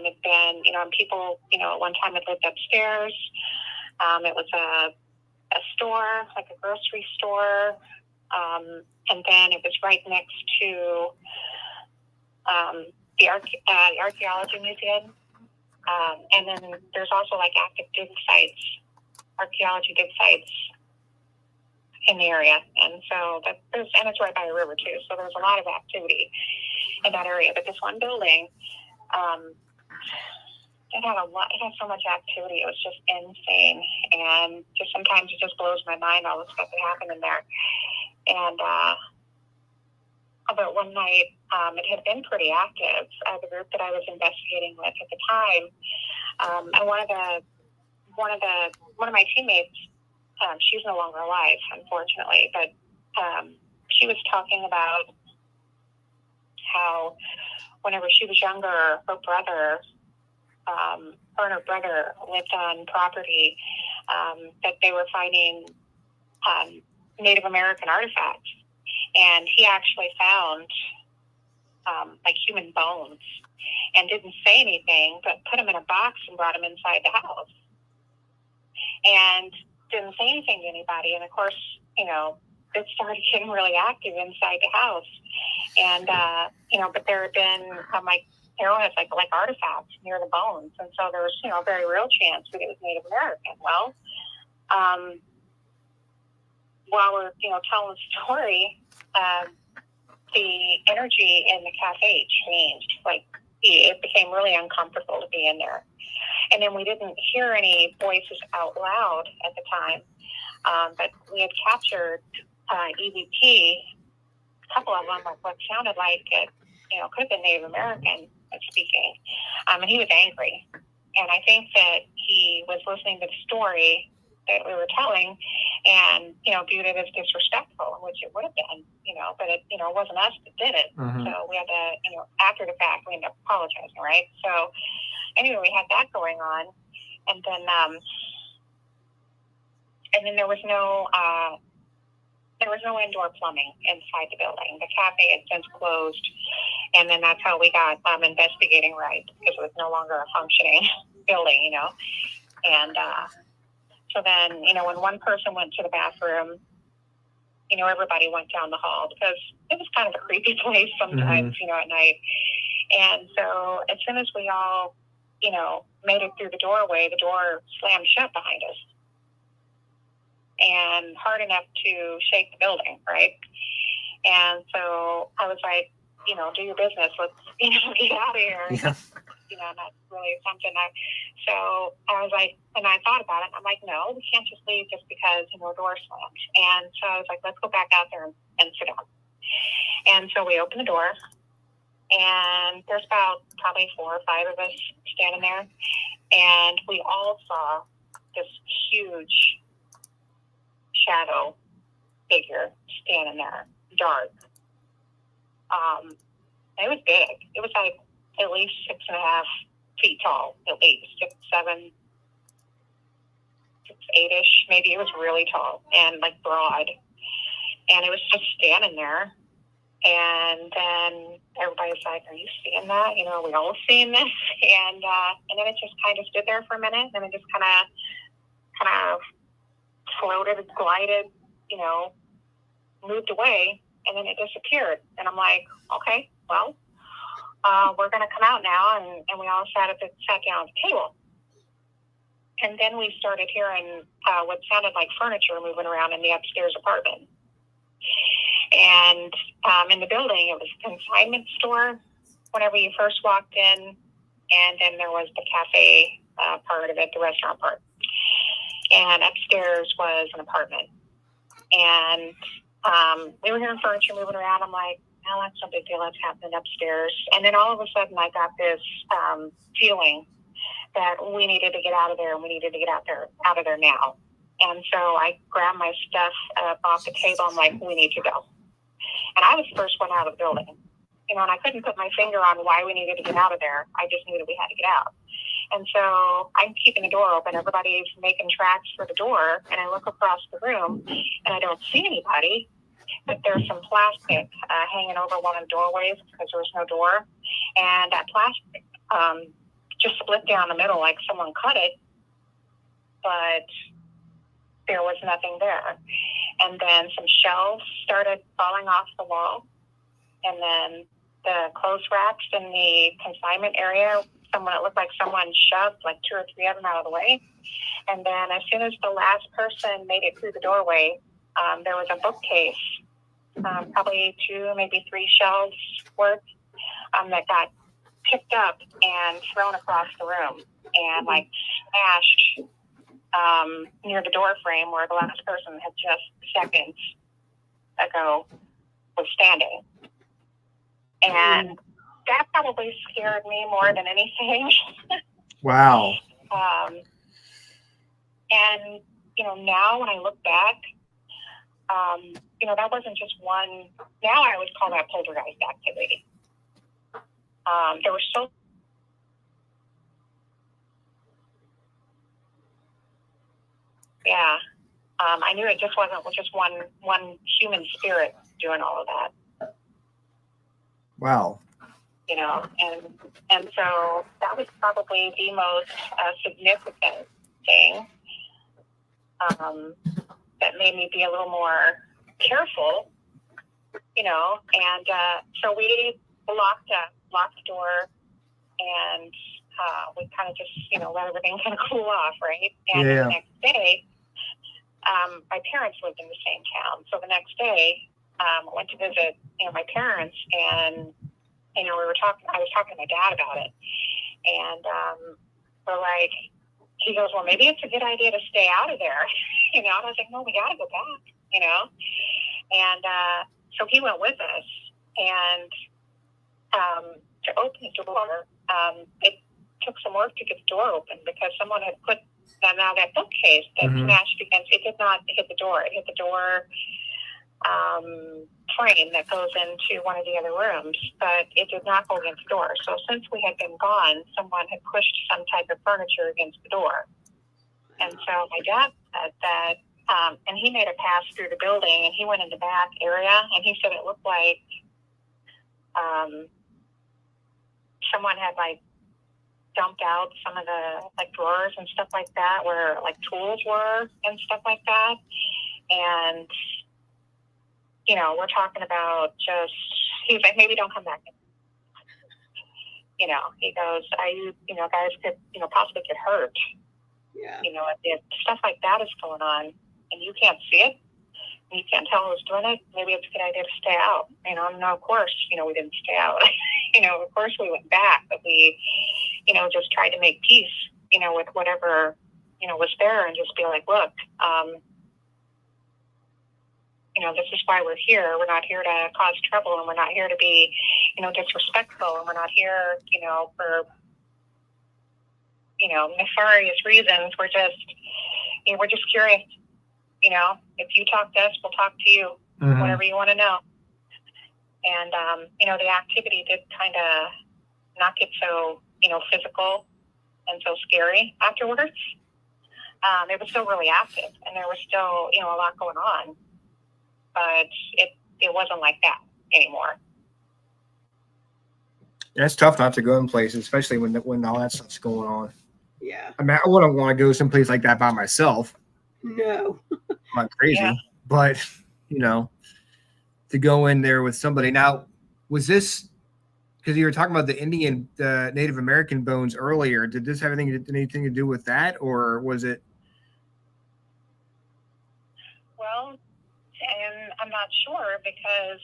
D: It'd been, and people, at one time had lived upstairs. It was a store, like a grocery store. And then it was right next to the archaeology museum. And then there's also like active dig sites, archaeology dig sites in the area. And so and it's right by a river too. So there's a lot of activity in that area. But this one building, it had so much activity. It was just insane. And just sometimes it just blows my mind, all the stuff that happened in there. And but one night, it had been pretty active. The group that I was investigating with at the time, and one of my teammates, she's no longer alive, unfortunately, but she was talking about how whenever she was younger, her and her brother lived on property that they were finding Native American artifacts. And he actually found like human bones and didn't say anything, but put them in a box and brought them inside the house. And didn't say anything to anybody. And of course, it started getting really active inside the house. And, but there had been like arrowheads, like artifacts near the bones. And so there was, a very real chance that it was Native American. Well, while we're, telling the story, the energy in the cafe changed. Like, it became really uncomfortable to be in there. And then we didn't hear any voices out loud at the time, but we had captured EVP, a couple of them, what sounded like it, could have been Native American speaking. And he was angry. And I think that he was listening to the story that we were telling and, viewed it as disrespectful, which it would have been, but it, it wasn't us that did it.
A: Mm-hmm.
D: So we had to, after the fact, we ended up apologizing, right? So anyway, we had that going on. And then there was no indoor plumbing inside the building. The cafe had since closed. And then that's how we got investigating right, because it was no longer a functioning building, And so then, when one person went to the bathroom, everybody went down the hall because it was kind of a creepy place sometimes, at night. And so as soon as we all, made it through the doorway, the door slammed shut behind us. And hard enough to shake the building, right? And so I was like, do your business. Let's, get out of here.
A: Yeah.
D: Not really something so I was like, and I thought about it. I'm like, no, we can't just leave just because, the door slammed. And so I was like, let's go back out there and sit down. And so we opened the door, and there's about probably 4 or 5 of us standing there. And we all saw this huge shadow figure standing there, dark. It was big. It was like at least 6.5 feet tall, at least 6, 7, 6, 8-ish. Maybe it was really tall and like broad. And it was just standing there. And then everybody's like, "Are you seeing that? Are we all seeing this?" And then it just kind of stood there for a minute, and it just kind of floated, glided, moved away, and then it disappeared. And I'm like, okay, well, we're going to come out now. And we all sat down at the table. And then we started hearing what sounded like furniture moving around in the upstairs apartment. And in the building, it was a consignment store whenever you first walked in. And then there was the cafe part of it, the restaurant part. And upstairs was an apartment. And we were hearing furniture moving around. I'm like, no, that's no big deal. That's happening upstairs. And then all of a sudden, I got this feeling that we needed to get out of there, and we needed to get out of there now. And so I grabbed my stuff off the table. I'm like, we need to go. And I was the first one out of the building. And I couldn't put my finger on why we needed to get out of there. I just knew that we had to get out. And so I'm keeping the door open. Everybody's making tracks for the door. And I look across the room, and I don't see anybody. But there's some plastic hanging over one of the doorways because there was no door. And that plastic just split down the middle like someone cut it. But there was nothing there. And then some shelves started falling off the wall. And then the clothes racks in the consignment area, it looked like someone shoved like 2 or 3 of them out of the way. And then as soon as the last person made it through the doorway, there was a bookcase, probably 2, maybe 3 shelves worth, that got picked up and thrown across the room and like smashed near the door frame where the last person had just seconds ago was standing. And that probably scared me more than anything.
A: Wow.
D: And, now when I look back, that wasn't just one. Now I would call that poltergeist activity. There were so yeah. I knew it just wasn't just one human spirit doing all of that.
A: Wow.
D: And so that was probably the most significant thing that made me be a little more careful, and so we locked the door, and we kind of just, let everything kind of cool off, right? And the next day, my parents lived in the same town. So the next day, I went to visit, my parents, and, I was talking to my dad about it. And we're like, he goes, well, maybe it's a good idea to stay out of there. And I was like, no, we got to go back, And so he went with us. And to open the door, it took some work to get the door open because someone had put that bookcase that smashed against it. Did not hit the door. It hit the door frame that goes into one of the other rooms, but it did not go against the door. So since we had been gone, someone had pushed some type of furniture against the door. And so my dad said that, and he made a pass through the building, and he went in the back area, and he said it looked like someone had dumped out some of the drawers and stuff like that where tools were and stuff like that. And we're talking about he was like, maybe don't come back in. He goes, guys could, possibly get hurt.
B: Yeah.
D: If stuff like that is going on and you can't see it, and you can't tell who's doing it, maybe it's a good idea to stay out. No, of course, we didn't stay out. Of course we went back, but we, just tried to make peace, with whatever, was there, and just be like, look, this is why we're here. We're not here to cause trouble, and we're not here to be, disrespectful, and we're not here, for, nefarious reasons. We're just curious. If you talk to us, we'll talk to you. Whatever you want to know. And, the activity did kind of not get so, physical and so scary afterwards. It was still really active, and there was still, a lot going on. But it wasn't like that anymore.
A: Yeah, it's tough not to go in places, especially when all that stuff's going on.
B: Yeah.
A: I mean, I wouldn't want to go someplace like that by myself.
B: No.
A: I'm not crazy, but to go in there with somebody. Now, was this because you were talking about the Indian, Native American bones earlier? Did this have anything to do with that, or was it?
D: Well, and I'm not sure because,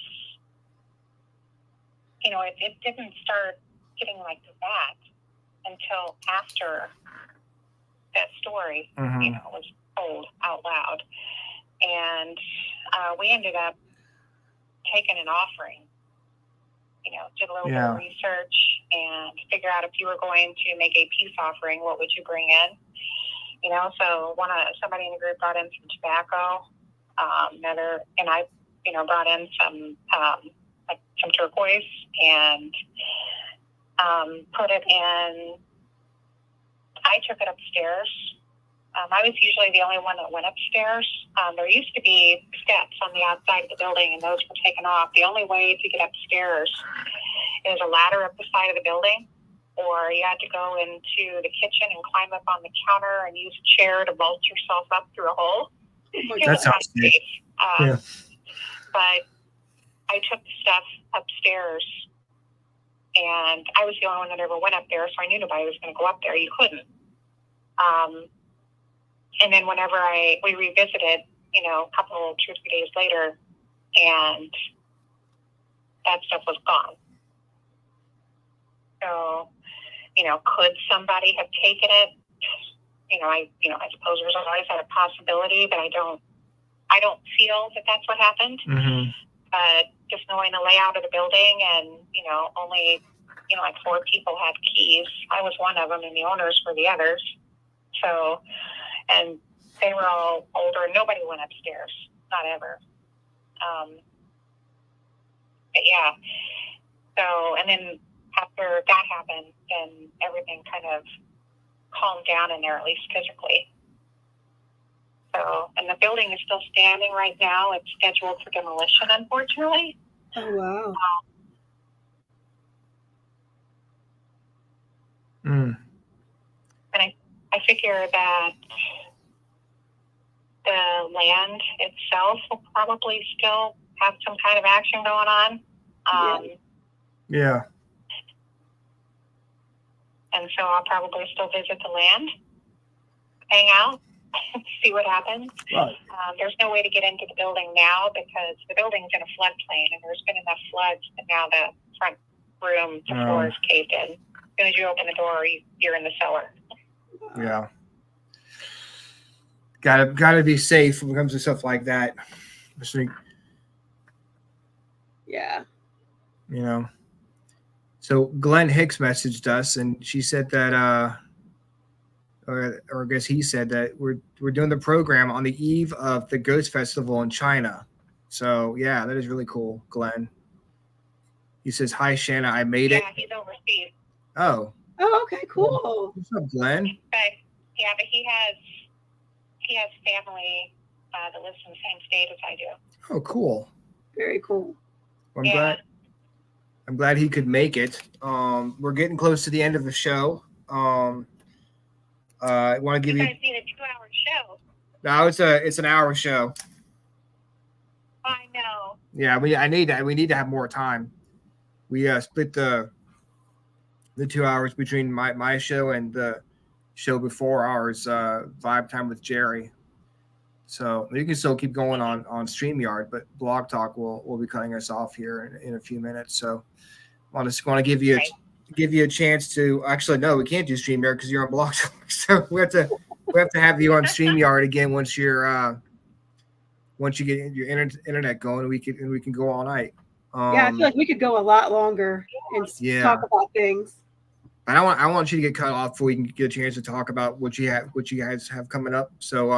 D: it didn't start getting like that until after that story, was told out loud. And we ended up taking an offering, did a little bit of research and figure out if you were going to make a peace offering, what would you bring in? So somebody in the group brought in some tobacco, and I, brought in some turquoise and put it in. I took it upstairs. I was usually the only one that went upstairs. There used to be steps on the outside of the building, and those were taken off. The only way to get upstairs is a ladder up the side of the building, or you had to go into the kitchen and climb up on the counter and use a chair to vault yourself up through a hole.
A: That sounds safe.
D: But I took the stuff upstairs, and I was the only one that ever went up there, so I knew nobody was going to go up there. You couldn't. And then whenever we revisited, a couple, 2 or 3 days later, and that stuff was gone. So, could somebody have taken it? I suppose there's always a possibility, but I don't feel that that's what happened.
A: Mm-hmm.
D: But just knowing the layout of the building and, only, like 4 people had keys. I was one of them and the owners were the others. So, and they were all older. Nobody went upstairs. Not ever. But yeah. So, and then after that happened, then everything kind of calmed down in there, at least physically. So, and the building is still standing right now. It's scheduled for demolition, unfortunately.
B: Oh, wow.
D: And I figure that the land itself will probably still have some kind of action going on.
A: Yeah.
D: And so I'll probably still visit the land, hang out, see what happens.
A: Right.
D: There's no way to get into the building now because the building's in a floodplain, and there's been enough floods that now the front room, the floor is caved in. As soon as you open the door, you're in the cellar.
A: Yeah. Gotta be safe when it comes to stuff like that.
B: Yeah.
A: So Glenn Hicks messaged us, and she said that, or I guess he said that we're doing the program on the eve of the Ghost Festival in China. So yeah, that is really cool, Glenn. He says, "Hi, Shana, I made it."
D: Yeah, he's overseas.
A: Oh,
B: okay, cool.
A: What's up, Glenn?
D: But he has family that lives in the same state as I do.
A: Oh, cool.
B: Very cool.
A: Well, I'm glad he could make it. We're getting close to the end of the show. I want to give you.
D: You guys need a 2-hour show.
A: No, it's an hour show.
D: I know.
A: Yeah, we need to have more time. We split the 2 hours between my show and the show before ours, Vibe Time with Jerry. So you can still keep going on StreamYard, but Blog Talk will be cutting us off here in a few minutes. So I just want to give you a chance to actually no, we can't do StreamYard because you're on Blog Talk. So we have to have you on StreamYard again once you get your internet going, and we can go all night.
B: I feel like we could go a lot longer and talk about things.
A: I want you to get cut off before we can get a chance to talk about what you guys have coming up. So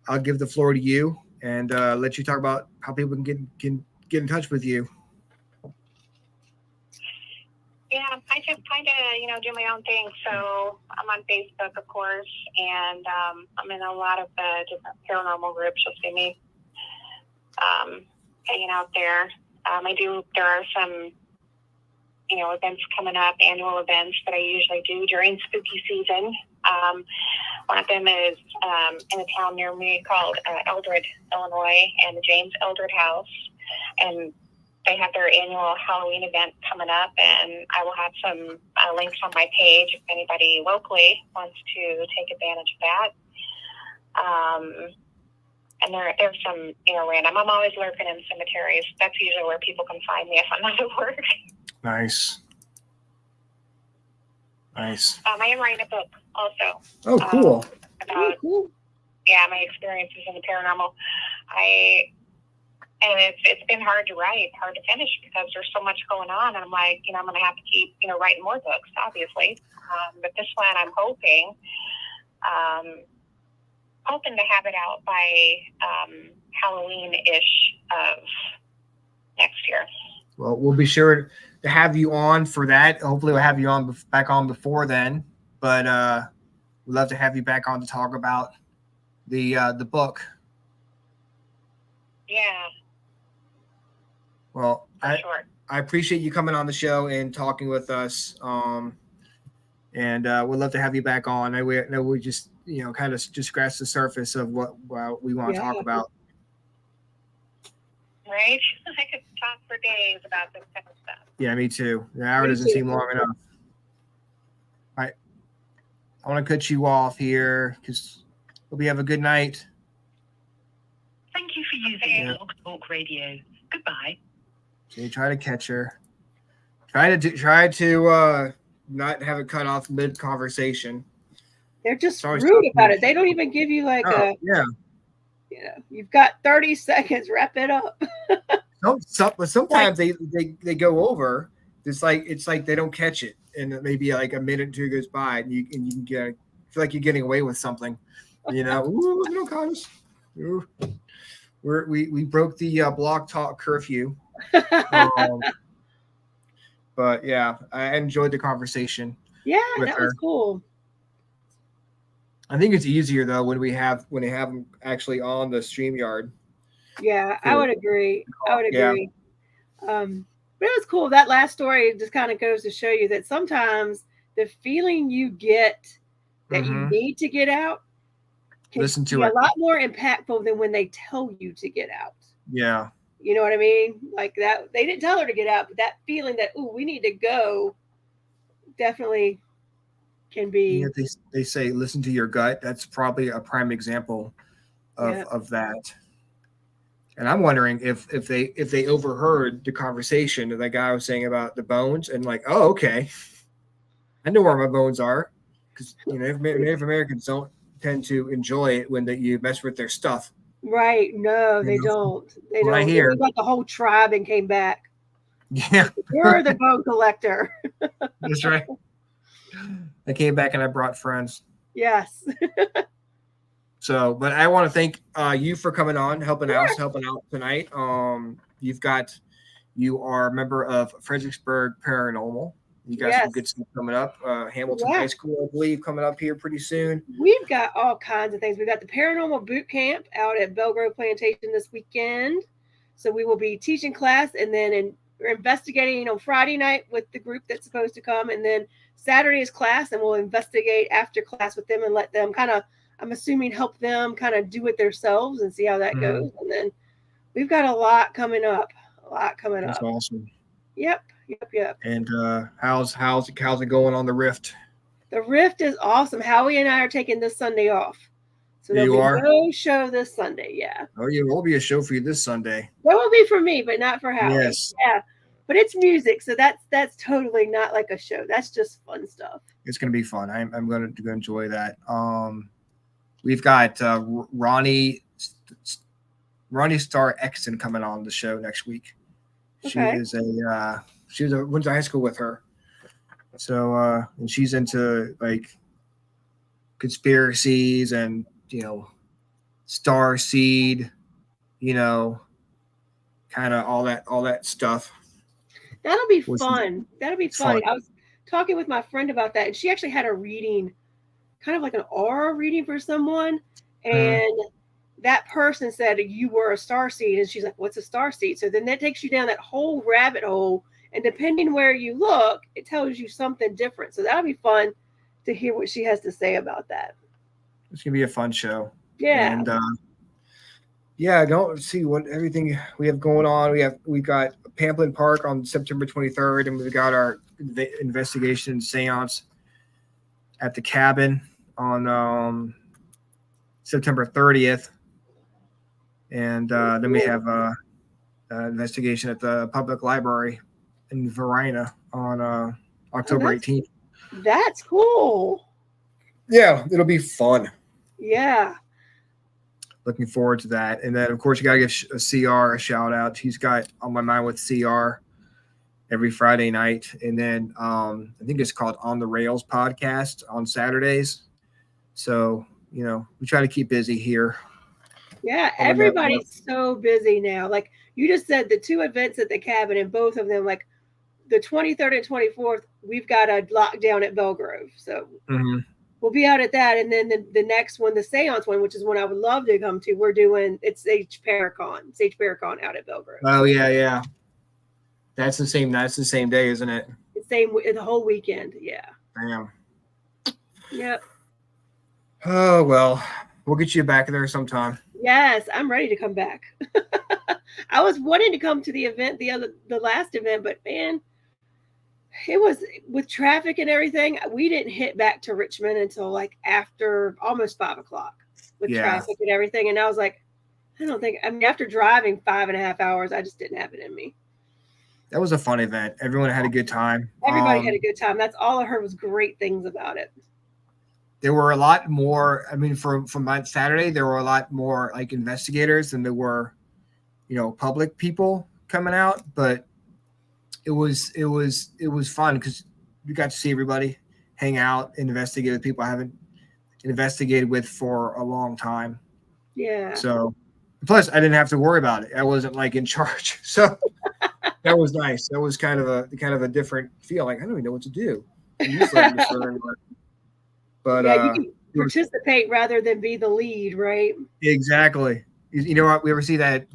A: I'll give the floor to you and let you talk about how people can get in touch with you.
D: Yeah, I just kind of do my own thing. So I'm on Facebook, of course, and I'm in a lot of different paranormal groups. You'll see me hanging out there. There are some events coming up, annual events that I usually do during spooky season. One of them is in a town near me called Eldred, Illinois, and the James Eldred House. and they have their annual Halloween event coming up, and I will have some links on my page if anybody locally wants to take advantage of that. And there's some, random. I'm always lurking in cemeteries. That's usually where people can find me if I'm not at work.
A: Nice. Nice.
D: I am writing a book also.
A: Oh, cool.
D: About my experiences in the paranormal. And it's been hard to write, hard to finish because there's so much going on. And I'm like, I'm going to have to keep, writing more books, obviously. But this one, I'm hoping to have it out by Halloween-ish of next year.
A: Well, we'll be sure to have you on for that. Hopefully we'll have you back on before then. But we'd love to have you back on to talk about the book.
D: Yeah.
A: Well, I appreciate you coming on the show and talking with us. And we'd love to have you back on. We just, kind of just scratch the surface of what we want to talk about.
D: Right? I could talk for days about this kind of stuff.
A: Yeah, me too. The hour doesn't seem long enough. All right. I want to cut you off here because hope you have a good night.
E: Thank you for using Blog Talk Radio. Goodbye.
A: So you try to catch her. Try to not have it cut off mid conversation.
B: They're just rude about it. They don't even give you you've got 30 seconds. Wrap it up.
A: Sometimes they go over. It's like they don't catch it, and maybe like a minute or two goes by, and you can feel like you're getting away with something. Ooh, no comments. We broke the Blog Talk curfew. But yeah, I enjoyed the conversation.
B: Yeah, that was cool.
A: I think it's easier though when they have them actually on the StreamYard.
B: Yeah, I would agree. Yeah. But it was cool. That last story just kind of goes to show you that sometimes the feeling you get that you need to get out can be a lot more impactful than when they tell you to get out.
A: Yeah.
B: You know what I mean? Like that, they didn't tell her to get out, but that feeling that, we need to go definitely can be.
A: Yeah, they say, listen to your gut. That's probably a prime example of that. And I'm wondering if they overheard the conversation that guy was saying about the bones and like, oh, okay. I know where my bones are. Because, Native Americans don't tend to enjoy it when you mess with their stuff.
B: Right. No, they don't. They don't.
A: Right here.
B: They got the whole tribe and came back.
A: Yeah.
B: You're the bone collector.
A: That's right. I came back and I brought friends.
B: Yes.
A: So, but I want to thank you for coming on, helping out tonight. You are a member of Fredericksburg Paranormal. You got some good stuff coming up. Hamilton High School, I believe, coming up here pretty soon.
B: We've got all kinds of things. We've got the Paranormal Boot Camp out at Belgrove Plantation this weekend. So we will be teaching class, and then we're investigating on Friday night with the group that's supposed to come. And then Saturday is class, and we'll investigate after class with them and let them kind of, I'm assuming, help them kind of do it themselves and see how that goes. And then we've got a lot coming up. That's
A: awesome.
B: Yep.
A: And how's it going on the Rift?
B: The Rift is awesome. Howie and I are taking this Sunday off. So there'll be no show this Sunday. Yeah.
A: Oh, yeah, will be a show for you this Sunday.
B: That will be for me, but not for Howie.
A: Yes.
B: Yeah. But it's music, so that's totally not like a show. That's just fun stuff.
A: It's gonna be fun. I'm gonna enjoy that. We've got Ronnie Star Exton coming on the show next week. Okay. She went to high school with her. So and she's into like conspiracies and star seed, kind of all that stuff.
B: That'll be fun. That'll be fun. I was talking with my friend about that, and she actually had a reading, kind of like an aura reading for someone, and that person said you were a starseed, and she's like, "What's a starseed?" So then that takes you down that whole rabbit hole, and depending where you look, it tells you something different. So that'll be fun to hear what she has to say about that.
A: It's gonna be a fun show.
B: Yeah.
A: And yeah, don't see what everything we have going on. We've got Pamplin Park on September 23rd, and we've got our investigation seance at the cabin on September 30th, and then we have investigation at the public library in Varina on October 18th.
B: That's cool.
A: Yeah, it'll be fun.
B: Yeah.
A: Looking forward to that. And then, of course, you got to give CR a shout out. He's got On My Mind with CR every Friday night. And then I think it's called On the Rails podcast on Saturdays. So, you know, we try to keep busy here.
B: Yeah, everybody's so busy now. Like you just said, the 2 events at the cabin, and both of them, like the 23rd and 24th, we've got a lockdown at Belgrove. So we'll be out at that. And then the next one, the seance one, which is one I would love to come to, we're doing, it's Sage Paracon out at Belgrove.
A: Oh, yeah. That's the same day, isn't it?
B: The whole weekend. Yeah.
A: Damn.
B: Yep.
A: Oh, well, we'll get you back there sometime.
B: Yes, I'm ready to come back. I was wanting to come to the event, the last event, but man, it was with traffic and everything. We didn't hit back to Richmond until like after almost 5:00 with traffic and everything. And I was like, after driving 5.5 hours, I just didn't have it in me.
A: That was a fun event. Everyone had a good time.
B: Everybody had a good time. That's all I heard was great things about it.
A: There were a lot more. I mean, from Saturday, there were a lot more like investigators than there were, you know, public people coming out. But it was fun because you got to see everybody, hang out, and investigate with people I haven't investigated with for a long time. Yeah. So, plus I didn't have to worry about it. I wasn't like in charge, so that was nice. That was kind of a different feel. Like I don't even know what to do. But
B: yeah, you can participate rather than be the lead, right?
A: Exactly. You know what? We ever see that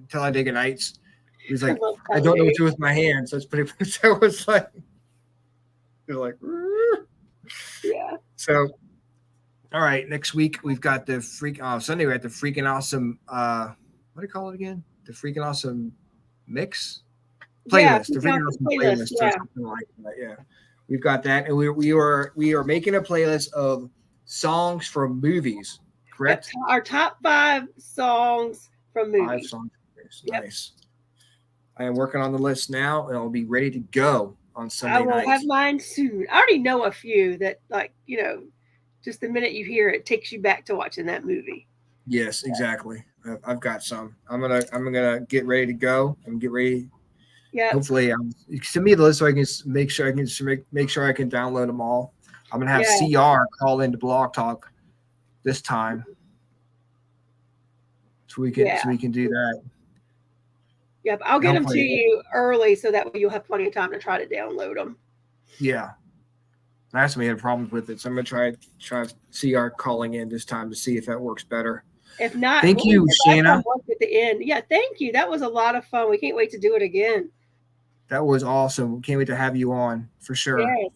A: Talladega Nights? He's like, I don't know what to do with my hands. That's pretty much. That was like, you're like,
B: yeah.
A: So, all right. Next week we've got the Sunday. We're at the Freakin Awesome. What do you call it again? The Freakin Awesome Mix playlist.
B: Yeah,
A: the Freakin Awesome playlist or something like that. Yeah. We've got that, and we are making a playlist of songs from movies. Correct.
B: Our top 5 songs from movies.
A: 5 songs. Nice. I am working on the list now, and I'll be ready to go on Sunday night.
B: I will have mine soon. I already know a few that, like, you know, just the minute you hear it takes you back to watching that movie.
A: Yes, exactly. I've got some. I'm gonna get ready to go. I'm get ready. Yeah. Hopefully, send me the list so I can make sure I can download them all. I'm gonna have CR call into Blog Talk this time, so we can do that.
B: Yep, I'll get them to you early so that way you'll have plenty of time to try to download them.
A: Yeah. Last time we had problems with it, so I'm gonna try CR calling in this time to see if that works better.
B: If not,
A: thank you, Shana.
B: At the end, yeah, thank you. That was a lot of fun. We can't wait to do it again.
A: That was awesome. Can't wait to have you on for sure.
B: Yes.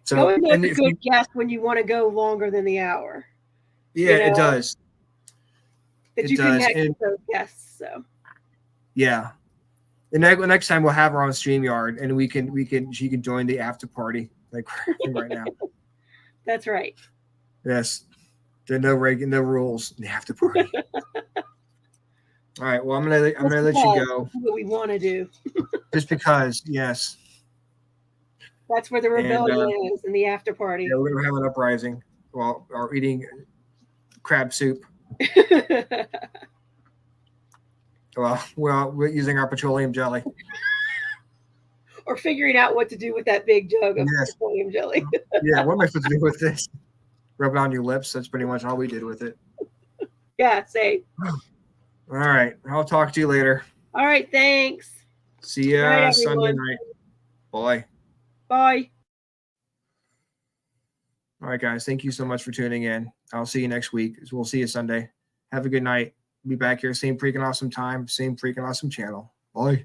A: So,
B: always a good guest when you want to go longer than the hour.
A: Yeah, it does.
B: That you connect with those guests. So.
A: Yeah. The next time we'll have her on StreamYard, and she can join the after party like right now.
B: That's right.
A: Yes. There are no rules in the after party. All right. Well, I'm gonna let you go.
B: What we want to do.
A: Just because, yes.
B: That's where the rebellion is in the after party.
A: Yeah, we're having an uprising while eating crab soup. Well, we're using our petroleum jelly.
B: Or figuring out what to do with that big jug of petroleum jelly.
A: Yeah, what am I supposed to do with this? Rub it on your lips. That's pretty much all we did with it.
B: Yeah, same.
A: All right. I'll talk to you later.
B: All right, thanks.
A: See ya Sunday night. Bye.
B: Bye.
A: All right, guys. Thank you so much for tuning in. I'll see you next week. We'll see you Sunday. Have a good night. Be back here, same freaking awesome time, same freaking awesome channel. Bye.